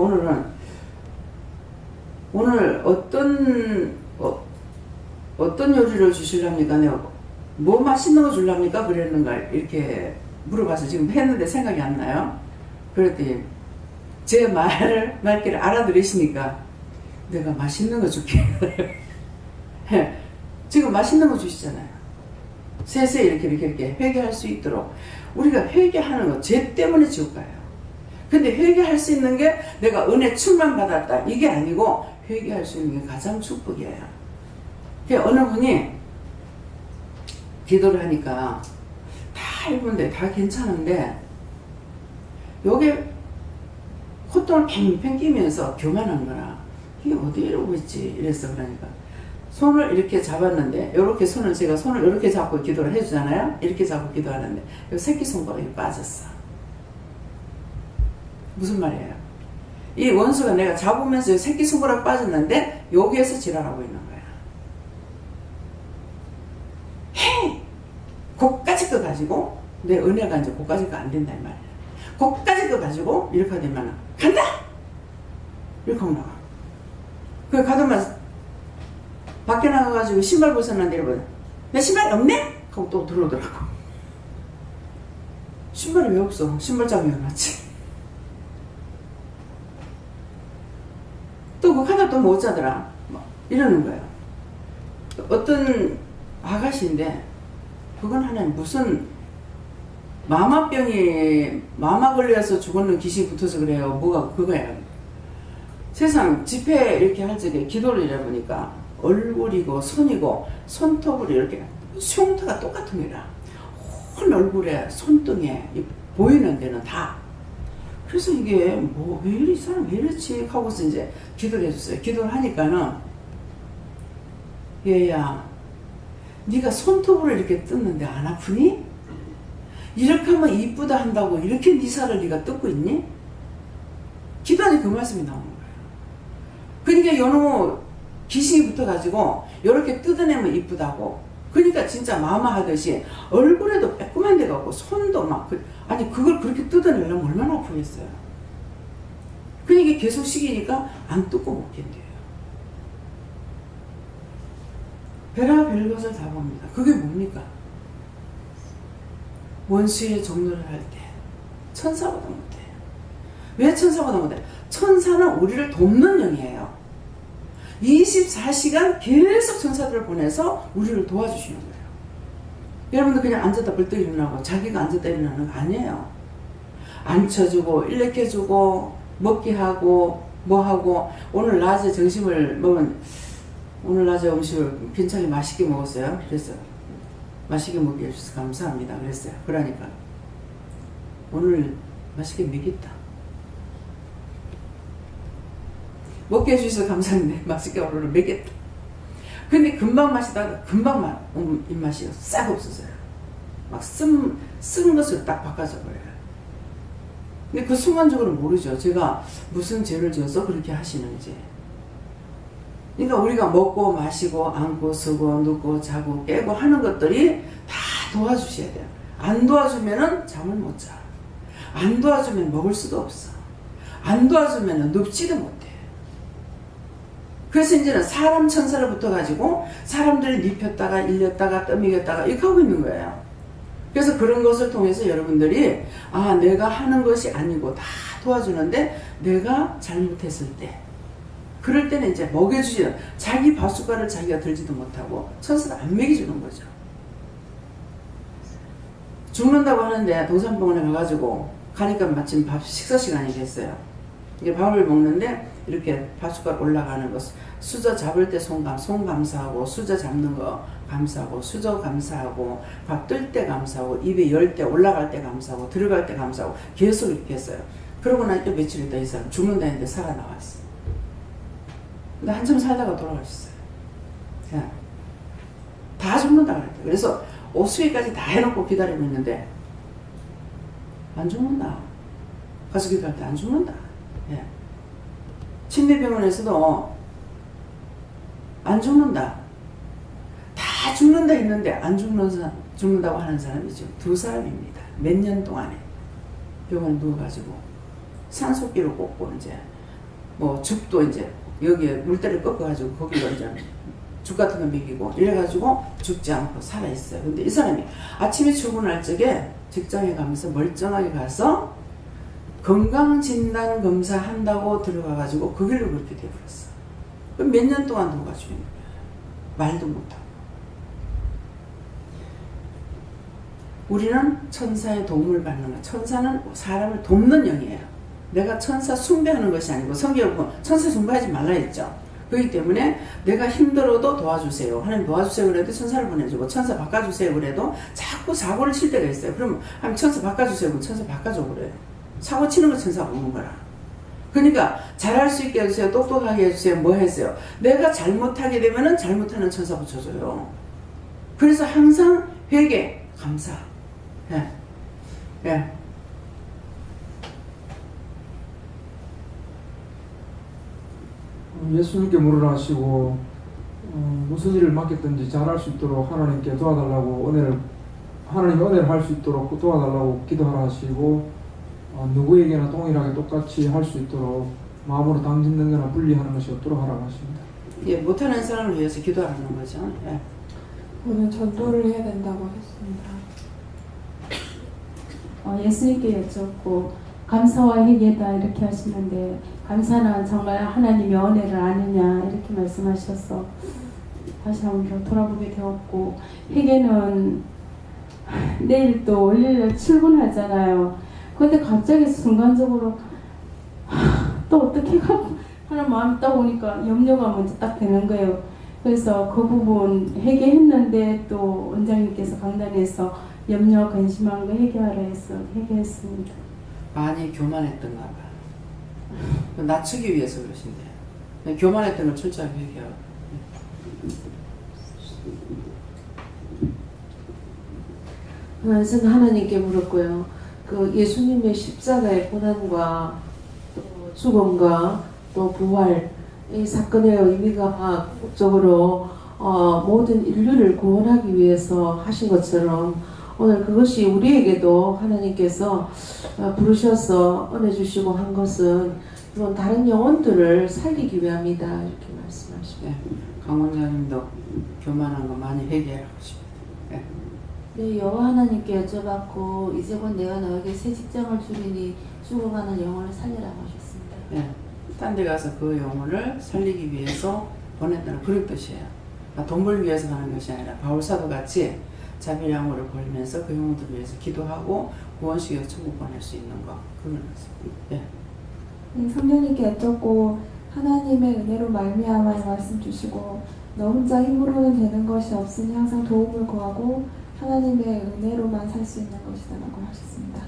오늘 어떤 요리를 주실랍니까? 내가 뭐 맛있는 거 줄랍니까? 그랬는가 이렇게 물어봐서 지금 했는데 생각이 안 나요. 그랬더니 제 말귀를 알아들으시니까 내가 맛있는 거 줄게. 지금 맛있는 거 주시잖아요. 세세 이렇게 회개할 수 있도록 우리가 회개하는 거 죄 때문에 지옥 가요. 근데 회개할 수 있는 게 내가 은혜 충만 받았다 이게 아니고 회개할 수 있는 게 가장 축복이에요. 어느 분이 기도를 하니까 다 입은데 다 괜찮은데 요게 콧등을 팽팽 끼면서 교만한 거라 이게 어디 이러고 있지 이랬어. 그러니까 손을 이렇게 잡았는데 이렇게 제가 손을 이렇게 잡고 기도를 해주잖아요. 이렇게 잡고 기도하는데 요 새끼손가락이 빠졌어. 무슨 말이에요? 이 원수가 내가 잡으면서 새끼손가락 빠졌는데 여기에서 지랄하고 있는 거야. 헤이! 거기까지 거 가지고 내 은혜가 이제 거기까지 거 안 된다 이 말이야. 거기까지 거 가지고 이렇게 되면 간다! 이렇게 하면 나가. 그 가더만 밖에 나가가지고 신발 벗었는데 이러거든. 내 신발이 없네? 하고 또 들어오더라고. 신발이 왜 없어? 신발장에 놨지. 또 그 하나 또 못 자더라. 이러는 거예요. 어떤 아가씨인데 그건 하나님 무슨 마마 걸려서 죽었는 귀신이 붙어서 그래요. 뭐가 그거야. 세상 집회 이렇게 할 적에 기도를 이래 보니까 얼굴이고 손이고 손톱으로 이렇게 흉터가 똑같은 거라. 온 얼굴에 손등에 보이는 데는 다. 그래서 이게 뭐 왜 이리 이 사람 왜 이렇지 하고서 이제 기도를 해줬어요. 기도를 하니까는 얘야 네가 손톱으로 이렇게 뜯는데 안 아프니? 이렇게 하면 이쁘다 한다고 이렇게 네 살을 네가 뜯고 있니? 기도하니 그 말씀이 나오는 거예요. 그러니까 요놈 귀신이 붙어가지고 이렇게 뜯어내면 이쁘다고. 그러니까 진짜 마마 하듯이 얼굴에도 빼꼼한 데가 없고 손도 막 아니 그걸 그렇게 뜯어내려면 얼마나 아프겠어요. 그러니까 계속 시키니까 안 뜯고 못 견뎌요. 별의별 것을 다 봅니다. 그게 뭡니까? 원수의 종로를 할 때 천사보다 못해요. 왜 천사보다 못해요? 천사는 우리를 돕는 영이에요. 24시간 계속 천사들을 보내서 우리를 도와주시는 거예요. 여러분들 그냥 앉았다 벌떡 일어나고 자기가 앉았다 일어나는 거 아니에요. 앉혀주고 일으켜주고 먹게 하고 뭐하고. 오늘 낮에 점심을 먹은 오늘 낮에 음식을 괜찮게 맛있게 먹었어요. 그래서 맛있게 먹게 해주셔서 감사합니다 그랬어요. 그러니까 오늘 맛있게 먹겠다. 먹게 해주셔서 감사한데 맛있게 오늘 먹겠다. 근데 금방 마시다가 금방 입맛이 싹 없어져요. 막 쓴 것을 딱 바꿔줘 버려요. 근데 그 순간적으로 모르죠. 제가 무슨 죄를 지어서 그렇게 하시는지. 그러니까 우리가 먹고 마시고 앉고 서고 눕고 자고 깨고 하는 것들이 다 도와주셔야 돼요. 안 도와주면은 잠을 못 자. 안 도와주면 먹을 수도 없어. 안 도와주면은 눕지도 못해. 그래서 이제는 사람 천사를 붙어가지고 사람들이 눕혔다가 일렸다가 떠미겼다가 이렇게 하고 있는 거예요. 그래서 그런 것을 통해서 여러분들이 아 내가 하는 것이 아니고 다 도와주는데 내가 잘못했을 때 그럴 때는 이제 먹여주지 자기 밥숟가락을 자기가 들지도 못하고 천사를 안 먹여주는 거죠. 죽는다고 하는데 동산병원에 가가지고 가니까 마침 식사 시간이 됐어요. 이게 밥을 먹는데 이렇게 밥숟가락 올라가는 거 수저 잡을 때 손 감사하고 수저 잡는 거 감사하고 수저 감사하고 밥 뜰 때 감사하고 입에 열 때 올라갈 때 감사하고 들어갈 때 감사하고 계속 이렇게 했어요. 그러고 나니 또 며칠 있다 이 사람 죽는다 했는데 살아나왔어. 근데 한참 살다가 돌아가셨어요. 다 죽는다 그랬대. 그래서 오수기까지 다 해놓고 기다리고 있는데 안 죽는다. 가서 기도할 때 안 죽는다. 예. 침대병원에서도 안 죽는다. 다 죽는다 했는데 안 죽는다고 하는 사람이 지금 2사람입니다. 몇 년 동안에 병원에 누워가지고 산소기를 꽂고 이제 뭐 죽도 이제 여기에 물때를 꺾어가지고 거기로 이제 죽 같은 거 먹이고 이래가지고 죽지 않고 살아있어요. 근데 이 사람이 아침에 출근할 적에 직장에 가면서 멀쩡하게 가서 건강진단 검사 한다고 들어가가지고 그 길로 그렇게 돼버렸어. 그럼 몇 년 동안 누워가지고 있는 거야. 말도 못하고. 우리는 천사의 도움을 받는 거야. 천사는 사람을 돕는 영이에요. 내가 천사 숭배하는 것이 아니고 성경에 보면 천사 숭배하지 말라 했죠. 그렇기 때문에 내가 힘들어도 도와주세요. 하나님 도와주세요 그래도 천사를 보내주고 천사 바꿔주세요 그래도 자꾸 사고를 칠 때가 있어요. 그럼 하나님 천사 바꿔주세요. 그럼 천사 바꿔줘 그래요. 사고 치는 거 천사가 오는 거라. 그러니까 잘할 수 있게 해주세요. 똑똑하게 해주세요. 뭐 했어요? 내가 잘못하게 되면은 잘못하는 천사 붙여줘요. 그래서 항상 회개, 감사. 예. 예. 예수님께 물으라 하시고 무슨 일을 맡겼든지 잘할 수 있도록 하나님께 도와달라고 하나님의 은혜를 할 수 있도록 도와달라고 기도하라 하시고 누구에게나 동일하게 똑같이 할 수 있도록 마음으로 당짓는 거나 분리하는 것이 없도록 하라고 하십니다. 예, 못하는 사람을 위해서 기도하는 거죠. 예. 오늘 전도를 해야 된다고 했습니다. 예수님께 여쭙고 감사와 회개다 이렇게 하시는데 감사는 정말 하나님의 은혜를 아느냐 이렇게 말씀하셔서 다시 한번 돌아보게 되었고 회개는 내일 또 월요일 출근하잖아요. 근데 갑자기 순간적으로 또 어떻게 하고 하는 마음이 딱 오니까 염려가 먼저 딱 되는 거예요. 그래서 그 부분 회개했는데 또 원장님께서 강단에서 염려 근심한 거 해결하라 해서 해결했습니다. 많이 교만했던가 봐. 낮추기 위해서 그러신대요. 교만했던 걸 철저하게 회개하고. 저는 하나님께 물었고요. 그 예수님의 십자가의 고난과 또 죽음과 또 부활 이 사건의 의미가 궁극적으로 모든 인류를 구원하기 위해서 하신 것처럼 오늘 그것이 우리에게도 하나님께서 부르셔서 은혜 주시고 한 것은 이런 다른 영혼들을 살리기 위함이다 이렇게 말씀하십니다. 네, 강 원장님도 교만한 거 많이 회개하고 싶다. 네. 네, 여호와 하나님께 여쭤봤고 이제 곧 내가 너에게 새 직장을 주리니 죽어가는 영혼을 살리라고 하셨습니다. 네, 딴 데 가서 그 영혼을 살리기 위해서 보냈다는 그런 뜻이에요. 돈 벌기 위해서 가는 것이 아니라 바울사도 같이 자비량으로 벌면서 그 영혼들을 위해서 기도하고 구원시켜서 천국 보낼 수 있는 거 그런 말씀. 네. 성령님께 여쭙고 하나님의 은혜로 말미암아 말씀 주시고 너 혼자 힘으로는 되는 것이 없으니 항상 도움을 구하고 하나님의 은혜로만 살 수 있는 것이다 라고 하셨습니다.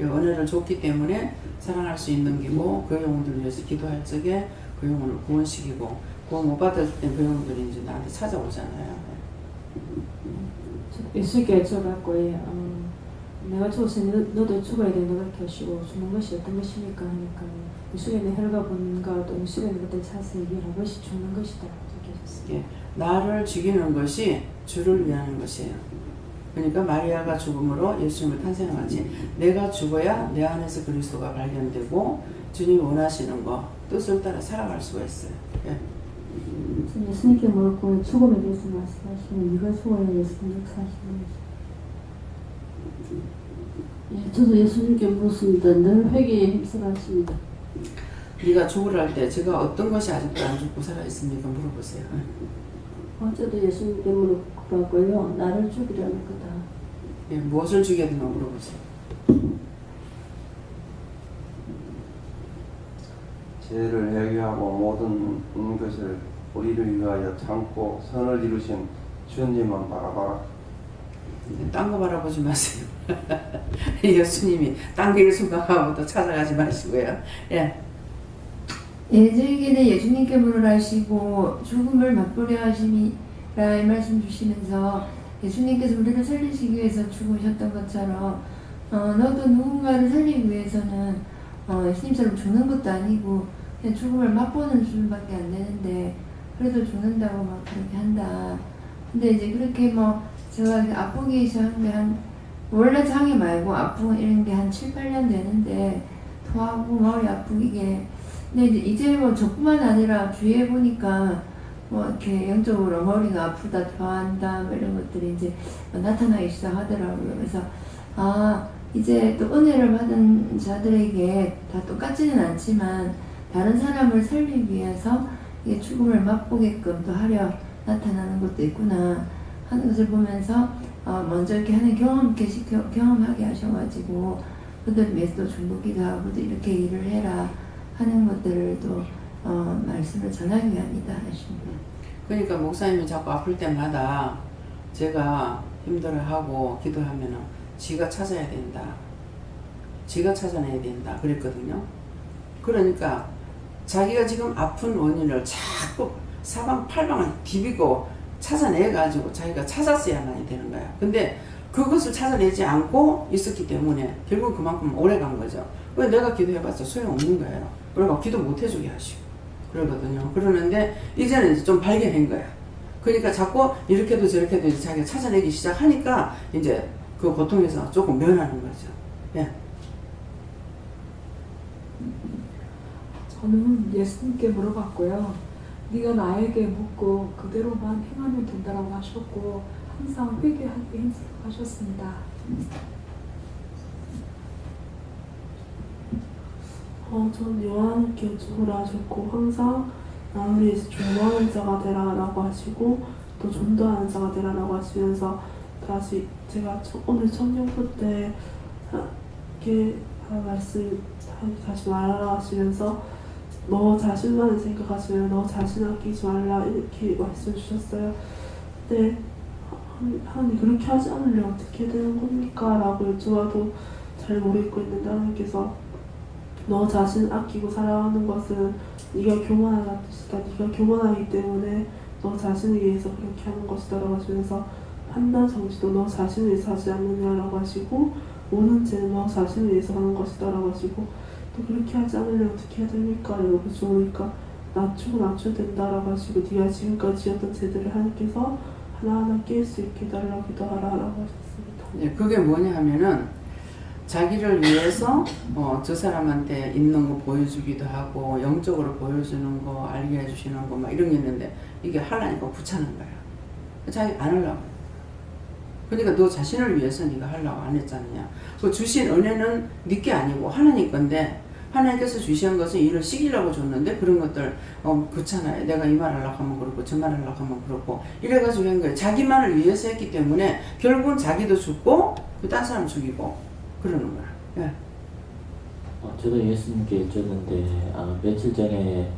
은혜를 줬기 때문에 사랑할 수 있는 게고 그 영혼들을 위해서 기도할 적에 그 영혼을 구원시키고 구원 못 받을 때 그 영혼들이 이제 나한테 찾아오잖아요. 예수님께 여쭤봤고 내가 죽었으니 너도 죽어야 된다 그렇게 하시고 죽는 것이 어떤 것입니까 하니까 예수님의 혈과 분과 또 예수님의 것들 찾아서 얘기하는 것이 죽는 것이다 이렇게 하셨습니다. 예, 나를 죽이는 것이 주를 위하는 것이에요. 그러니까 마리아가 죽음으로 예수님을 탄생하지 내가 죽어야 내 안에서 그리스도가 발견되고 주님이 원하시는 거 뜻을 따라 살아갈 수가 있어요. 예. 예수님께 물었고 죽음에 대해서 말씀하시면 네가 죽어야 예수님 역사하시는 것이다. 예, 저도 예수님께 물었습니다. 늘 회개에 힘쓰라 하십니다. 네가 죽으라 할 때 제가 어떤 것이 아직도 안 죽고 살아있습니까? 물어보세요. 어제도 예수님께 물어봤고요. 나를 죽이려는 거다. 예, 무엇을 죽여야 되나 물어보세요. 죄를 회개하고 모든 것을 우리를 위하여 참고 선을 이루신 주님만 바라봐라. 딴 거 바라보지 마세요. 예수님이 딴 길 생각하고 또 찾아가지 마시고요. 예. 저에게는 예수님께 물으라 하시고 죽음을 맛보려 하심이라 이 말씀 주시면서 예수님께서 우리를 살리시기 위해서 죽으셨던 것처럼 너도 누군가를 살리기 위해서는 예수님처럼 죽는 것도 아니고 그냥 죽음을 맛보는 수밖에 안 되는데 그래도 죽는다고 막 그렇게 한다. 근데 이제 그렇게 뭐 제가 아프기 시작한 게 원래 장애 말고 아픈 이런 게 한 7, 8년 되는데 토하고 머리 아프게 근데 이제 뭐 저뿐만 아니라 주위에 보니까 뭐 이렇게 영적으로 머리가 아프다, 토한다 뭐 이런 것들이 이제 나타나기 시작하더라고요. 그래서 이제 또 은혜를 받은 자들에게 다 똑같지는 않지만 다른 사람을 살리기 위해서 이게 죽음을 맛보게끔 또 하려 나타나는 것도 있구나 하는 것을 보면서 먼저 이렇게 하는 경험하게 하셔가지고 그들 위해서 또 중보기도 하고 또 이렇게 일을 해라 하는 것들을 또 말씀을 전하기 위함이다 하십니다. 그러니까 목사님이 자꾸 아플 때마다 제가 힘들어하고 기도하면은 지가 찾아야 된다. 지가 찾아내야 된다. 그랬거든요. 그러니까 자기가 지금 아픈 원인을 자꾸 사방팔방을 디비고 찾아내가지고 자기가 찾았어야만이 되는 거야. 근데 그것을 찾아내지 않고 있었기 때문에 결국 그만큼 오래 간 거죠. 왜 내가 기도해봤자 소용없는 거예요. 그러니까 기도 못 해주게 하시고 그러거든요. 그러는데 이제는 이제 좀 발견한 거야. 그러니까 자꾸 이렇게도 저렇게도 이제 자기가 찾아내기 시작하니까 이제 그 고통에서 조금 면하는 거죠. 예. 저는 예수님께 물어봤고요. 네가 나에게 묻고 그대로만 행하면 된다라고 하셨고 항상 회개하게 하셨습니다. 전 요한께 여쭈으라 하셨고 항상 나를 위해서 중보하는 자가 되라라고 하시고 또 전도하는 자가 되라라고 하시면서 다시 제가 오늘 청년부 때 이렇게 말씀 다시 말하라 하시면서 너 자신만을 생각하시면 너 자신 아끼지 말라 이렇게 말씀 주셨어요. 근데 하나님 그렇게 하지 않으려 어떻게 되는 겁니까? 라고 여쭈어도 잘 모르겠고 있는데 하나님께서 너 자신 아끼고 살아가는 것은 네가 교만하다는 뜻이다. 네가 교만하기 때문에 너 자신을 위해서 그렇게 하는 것이다 라고 하시면서 판단 정지도 너 자신을 위해서 하지 않느냐라고 하시고 오는 죄는 너 자신을 위해서 하는 것이다 라고 하시고 또 그렇게 하지 않으려면 어떻게 해야 됩니까? 라고 여쭈으니까 낮추고 된다라고 하시고 네가 지금까지 지었던 죄들을 하나님께서 하나하나 깰 수 있게 해달라고 기도하라 라고 하셨습니다. 네, 그게 뭐냐 하면은 자기를 위해서 저 사람한테 있는 거 보여주기도 하고 영적으로 보여주는 거 알게 해주시는 거 막 이런 게 있는데 이게 하려니까 귀찮은 거야. 자기 안 하려고. 그러니까 너 자신을 위해서 네가 하려고 안 했잖냐. 그 주신 은혜는 네게 아니고 하나님 건데 하나님께서 주신 것은 일을 시키려고 줬는데 그런 것들 귀찮아요. 내가 이 말 하려고 하면 그렇고 저 말 하려고 하면 그렇고 이래가지고 한 거예요. 자기만을 위해서 했기 때문에 결국은 자기도 죽고 딴 사람 죽이고 그러는 거야. 예. 저도 예수님께 여쭈었는데 며칠 전에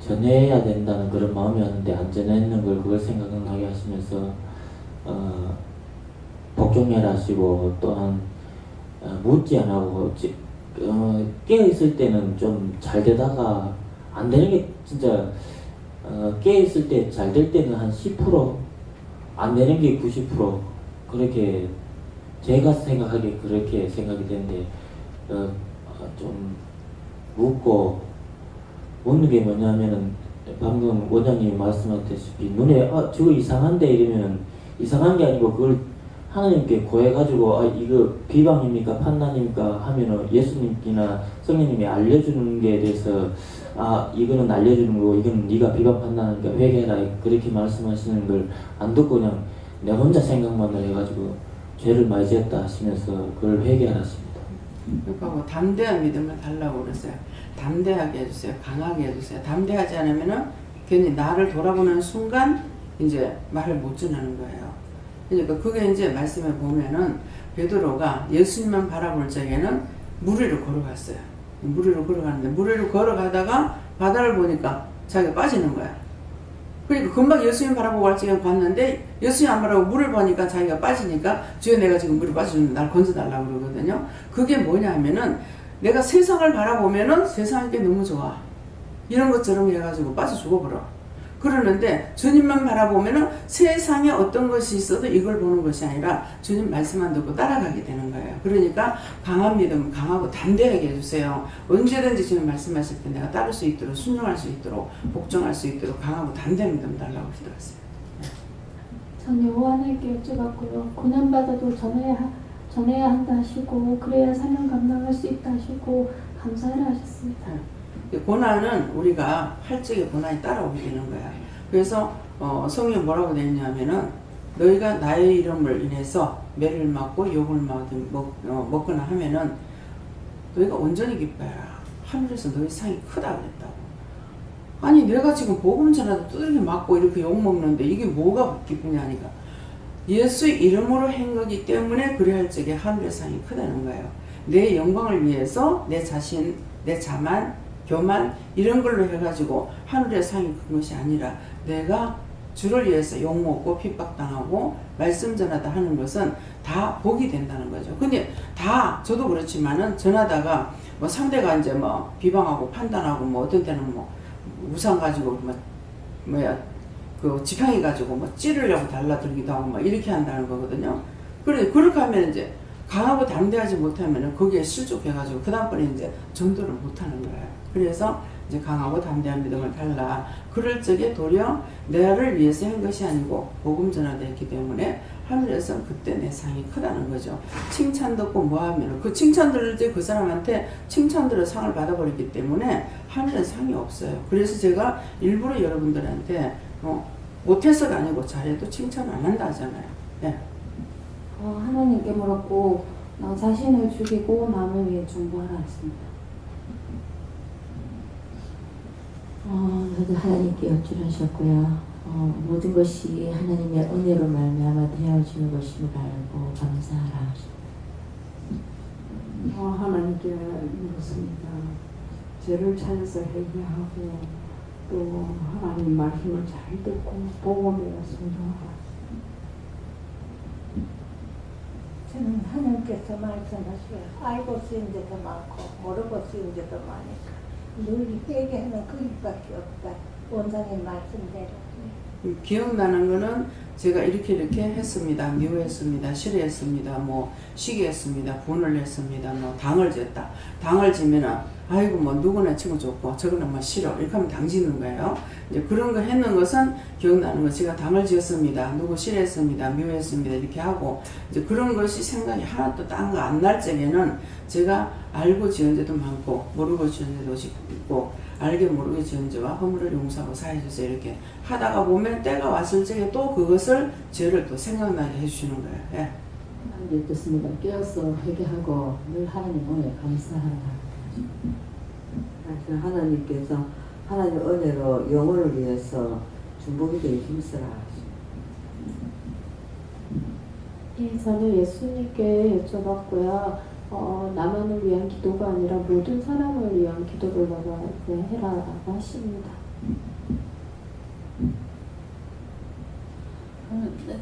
전해야 된다는 그런 마음이었는데 안 전했는 걸 그걸 생각나게 하시면서 복종해라시고 또한 묻지 안 하고 깨어있을 때는 좀 잘 되다가 안 되는 게 진짜 깨어있을 때 잘 될 때는 한 10% 안 되는 게 90% 그렇게 제가 생각하기에 그렇게 생각이 되는데 좀 묻는 게 뭐냐면은 방금 원장님이 말씀하셨다시피 눈에 저거 이상한데 이러면 이상한 게 아니고 그걸 하나님께 고해가지고 이거 비방입니까 판단입니까 하면은 예수님이나 성령님이 알려주는 게 대해서 이거는 알려주는 거고 이거는 네가 비방 판단하니까 회개해라 그렇게 말씀하시는 걸 안 듣고 그냥 내 혼자 생각만 해가지고 죄를 많이 지었다 하시면서 그걸 회개하라 하십니다. 그러니까 뭐 담대한 믿음을 달라고 그랬어요. 담대하게 해주세요. 강하게 해주세요. 담대하지 않으면은 괜히 나를 돌아보는 순간 이제 말을 못 전하는 거예요. 그러니까 그게 이제 말씀에 보면은 베드로가 예수님만 바라볼 적에는 물 위로 걸어갔어요. 물 위로 걸어가는데 물 위로 걸어가다가 바다를 보니까 자기가 빠지는 거야. 그러니까 금방 예수님 바라보고 갈 적에 갔는데 예수님 안 바라보고 물을 보니까 자기가 빠지니까 주여 내가 지금 물에 빠져주는데 날 건져달라고 그러거든요. 그게 뭐냐 하면은 내가 세상을 바라보면은 세상이 너무 좋아. 이런 것처럼 해가지고 빠져 죽어버려. 그러는데 주님만 바라보면은 세상에 어떤 것이 있어도 이걸 보는 것이 아니라 주님 말씀만 듣고 따라가게 되는 거예요. 그러니까 강한 믿음, 강하고 담대하게 해주세요. 언제든지 주님 말씀하실 때 내가 따를 수 있도록 순종할 수 있도록 복종할 수 있도록 강하고 담대한 믿음 달라고 기도했어요. 전 여호와에게 여쭤봤고요. 고난받아도 전해야 한다 하시고 그래야 사명 감당할 수 있다 하시고 감사를 하셨습니다. 고난은 우리가 할 적에 고난이 따라오게 되는 거야. 그래서 성경에 뭐라고 되어 있냐면은 너희가 나의 이름을 인해서 매를 맞고 욕을 먹거나 하면은 너희가 온전히 기뻐해라. 하늘에서 너희 상이 크다 그랬다고. 아니 내가 지금 복음 전하도 두들겨 맞고 이렇게 욕 먹는데 이게 뭐가 기쁘냐니까. 예수 이름으로 한 거기 때문에 그래 할 적에 하늘의 상이 크다는 거예요. 내 영광을 위해서 내 자신, 내 자만 교만 이런 걸로 해가지고 하늘의 상이 큰 것이 아니라 내가 주를 위해서 욕먹고 핍박당하고 말씀 전하다 하는 것은 다 복이 된다는 거죠. 근데 다 저도 그렇지만은 전하다가 뭐 상대가 이제 뭐 비방하고 판단하고 뭐 어떤 때는 뭐 우상 가지고 그 지팡이 가지고 뭐 찌르려고 달라들기도 하고 막 이렇게 한다는 거거든요. 그렇게 하면 이제 강하고 담대하지 못하면 거기에 실족해가지고 그 다음번에 이제 전도를 못하는 거예요. 그래서 이제 강하고 담대한 믿음을 달라. 그럴 적에 도리어 나를 위해서 한 것이 아니고 복음 전하되었기 때문에 하늘에서 그때 내 상이 크다는 거죠. 칭찬 듣고 뭐하면 그 칭찬 들을 때 그 사람한테 칭찬 들어 상을 받아버리기 때문에 하늘에 상이 없어요. 그래서 제가 일부러 여러분들한테 못해서가 아니고 잘해도 칭찬 안 한다 하잖아요. 네. 하나님께 물었고 나 자신을 죽이고 남을 위해 중보하라 했습니다. 저도 하나님께 여쭈하셨고요. 모든 것이 하나님의 은혜로 말미암아 되어지는 것임을 알고 감사하라. 하나님께 물었습니다. 죄를 찾아서 회개하고 또 하나님 말씀을 잘 듣고 복음에 순종하라. 저는 하나님께서 말씀하시고 알고 쓰인 데도 많고 모르고 쓰인 데도 많으니까 늘 회개하는 그 일밖에 없다. 원장님 말씀대로. 기억나는 거는 제가 이렇게 했습니다. 미워했습니다. 싫어했습니다. 뭐 시기했습니다. 분을 했습니다. 뭐 당을 졌다. 당을 지면은 아이고 뭐 누구나 치고 좋고 저거는 뭐 싫어 이렇게 하면 당지는 거예요. 이제 그런 거 했는 것은 기억나는 거 제가 당을 지었습니다. 누구 싫어했습니다. 미워했습니다. 이렇게 하고 이제 그런 것이 생각이 하나도 딴 거 안 날 적에는 제가 알고 지은 죄도 많고 모르고 지은 죄도 있고 알게 모르게 지은 죄와 허물을 용서하고 사해주세요 이렇게 하다가 보면 때가 왔을 적에 또 그것을 죄를 또 생각나게 해주시는 거예요. 예. 하나님 뜻습니다. 깨어서 회개하고 늘 하나님 은혜 감사하라. 하나님께서 하나님 은혜로 영혼을 위해서 중보기도에 힘쓰라. 예, 저는 예수님께 여쭤봤고요. 나만을 위한 기도가 아니라 모든 사람을 위한 기도를 해라라고 하십니다.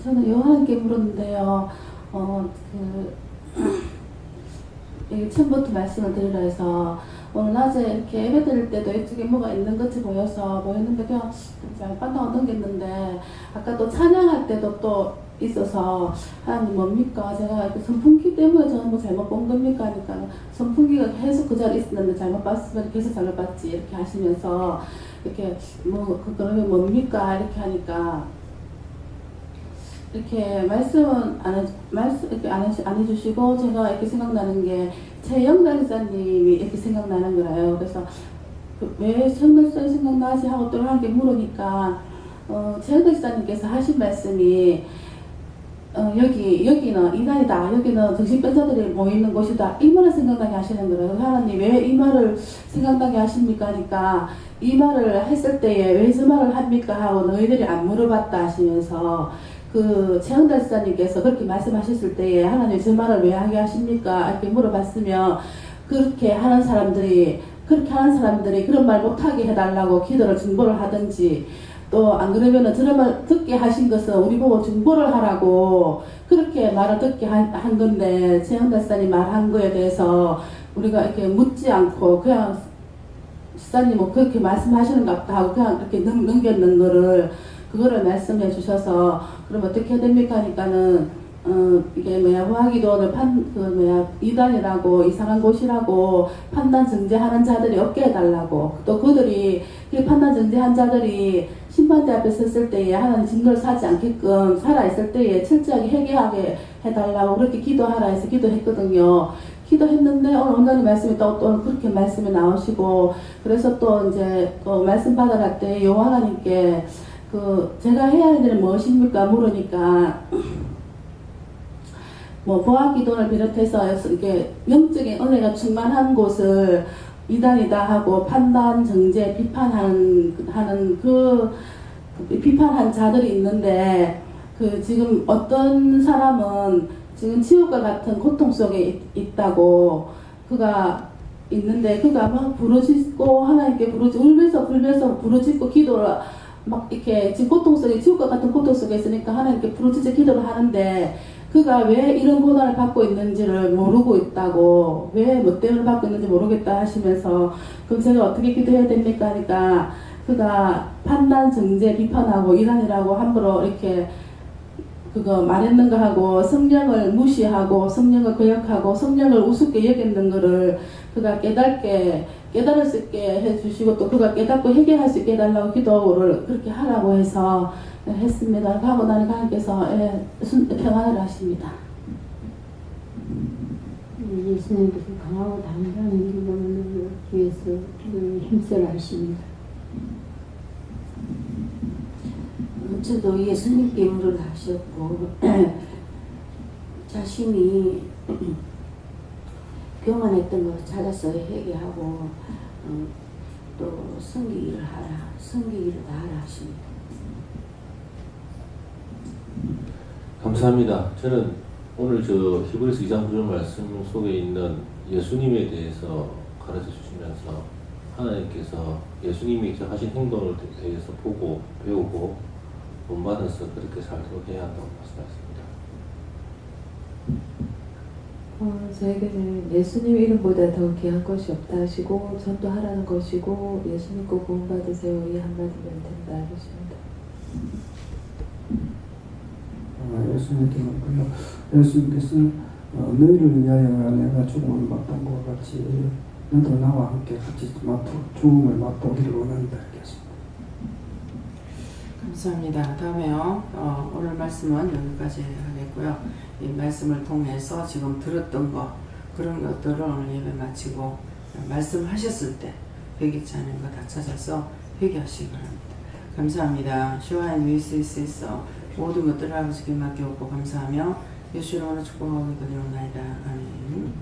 저는 요한께 물었는데요. 처음부터 말씀을 드리라 해서 오늘 낮에 이렇게 예배 드릴 때도 이쪽에 뭐가 있는 것이 보였는데 그냥 빤다고 넘겼는데 아까 또 찬양할 때도 또 있어서 하나님 뭡니까? 제가 선풍기 때문에 저는 뭐 잘못 본 겁니까? 하니까 선풍기가 계속 그 자리에 있었는데 잘못 봤으면 계속 잘못 봤지 이렇게 하시면서 이렇게 그러면 뭡니까? 이렇게 하니까 이렇게 말씀은 이렇게 안 해주시고 제가 이렇게 생각나는 게 최영달 기자님이 이렇게 생각나는 거예요. 그래서 왜 최영달 생각나지 하고 또 하게 물으니까 최영달 기자님께서 하신 말씀이 여기는 이단이다. 여기는 정신병자들이 모이는 곳이다. 이 말을 생각나게 하시는 거예요. 하나님 왜 이 말을 생각나게 하십니까? 하니까 이 말을 했을 때에 왜 저 말을 합니까? 하고 너희들이 안 물어봤다 하시면서 최영달 지사님께서 그렇게 말씀하셨을 때에 하나님 저 말을 왜 하게 하십니까? 이렇게 물어봤으면 그렇게 하는 사람들이 그런 말 못하게 해달라고 기도를 중보를 하든지 또 안 그러면은 저런 말 듣게 하신 것은 우리 보고 중보를 하라고 그렇게 말을 듣게 한 건데 최영달 지사님 말한 거에 대해서 우리가 이렇게 묻지 않고 그냥 지사님은 그렇게 말씀하시는 것 같다 하고 그냥 이렇게 넘겼는 거를 그거를 말씀해 주셔서 그럼 어떻게 해야 됩니까 하니까는 이게 화기도원을 이단이라고 이상한 곳이라고 판단 정죄하는 자들이 없게 해달라고 또 그들이 그 판단 정죄한 자들이 심판대 앞에 섰을 때에 하나님 증거를 사지 않게끔 살아있을 때에 철저하게 회개하게 해달라고 그렇게 기도하라 해서 기도했거든요. 기도했는데 오늘 원장님 말씀이 또 그렇게 말씀이 나오시고 그래서 또 이제 말씀 받아갈 때 여호와 하나님께 제가 해야 할 일은 무엇입니까? 물으니까 보아기도를 비롯해서 이렇게 영적인 은혜가 충만한 곳을 이단이다 하고 판단, 정죄, 비판한 자들이 있는데 지금 어떤 사람은 지금 지옥과 같은 고통 속에 있다고 그가 있는데 그가 막 부르짖고 하나님께 울면서 불면서 부르짖고 기도를 막 이렇게 지금 고통 속에 지옥과 같은 고통 속에 있으니까 하나님께 부르짖어 기도를 하는데 그가 왜 이런 고난을 받고 있는지를 모르고 있다고 왜 뭐 때문에 받고 있는지 모르겠다 하시면서 그럼 제가 어떻게 기도해야 됩니까 하니까 그가 판단, 정죄, 비판하고 이단이라고 함부로 이렇게 그거 말했는가 하고 성령을 무시하고 성령을 거역하고 성령을 우습게 여겼는 거를 그가 깨달을 수 있게 해주시고 또 그가 깨닫고 회개할 수 있게 해달라고 기도를 그렇게 하라고 해서 했습니다. 하고 나니까 하나님께서 평안을 하십니다. 예수님께서 강하고 담대한 믿음을 얻기 위해서 늘 힘써라 하십니다. 저도 예수님께 물을 하셨고 자신이 교만했던 거 찾아서 회개하고 또 섬기기를 다 하라 하십니다. 감사합니다. 저는 오늘 히브리서 2장 9절 말씀 속에 있는 예수님에 대해서 가르쳐 주시면서 하나님께서 예수님이 하신 행동을 대해서 보고 배우고 본받아서 그렇게 살도록 해야 한다고 말씀하십니다. 저에게는 예수님 이름보다 더 귀한 것이 없다 하시고 전도하라는 것이고 예수님 꼭 구원받으세요 이 한마디면 된다 하십니다. 예수님께서 너희를 위하여 내가 죽음을 맛본 것과 같이 너도 나와 함께 같이 죽음을 맛보기를 원한다 이렇겠습니다. 감사합니다. 다음에요. 오늘 말씀은 여기까지 하겠고요. 이 말씀을 통해서 지금 들었던 거 그런 것들을 오늘 예배 마치고 말씀하셨을 때 회개치 않은 거 다 찾아서 회개하시기 바랍니다. 감사합니다. 시와인 위스에서 모든 것들을 아버지께 맡겨오고 감사하며 예수 이름으로 축복하고 기도드리옵나이다. 아멘.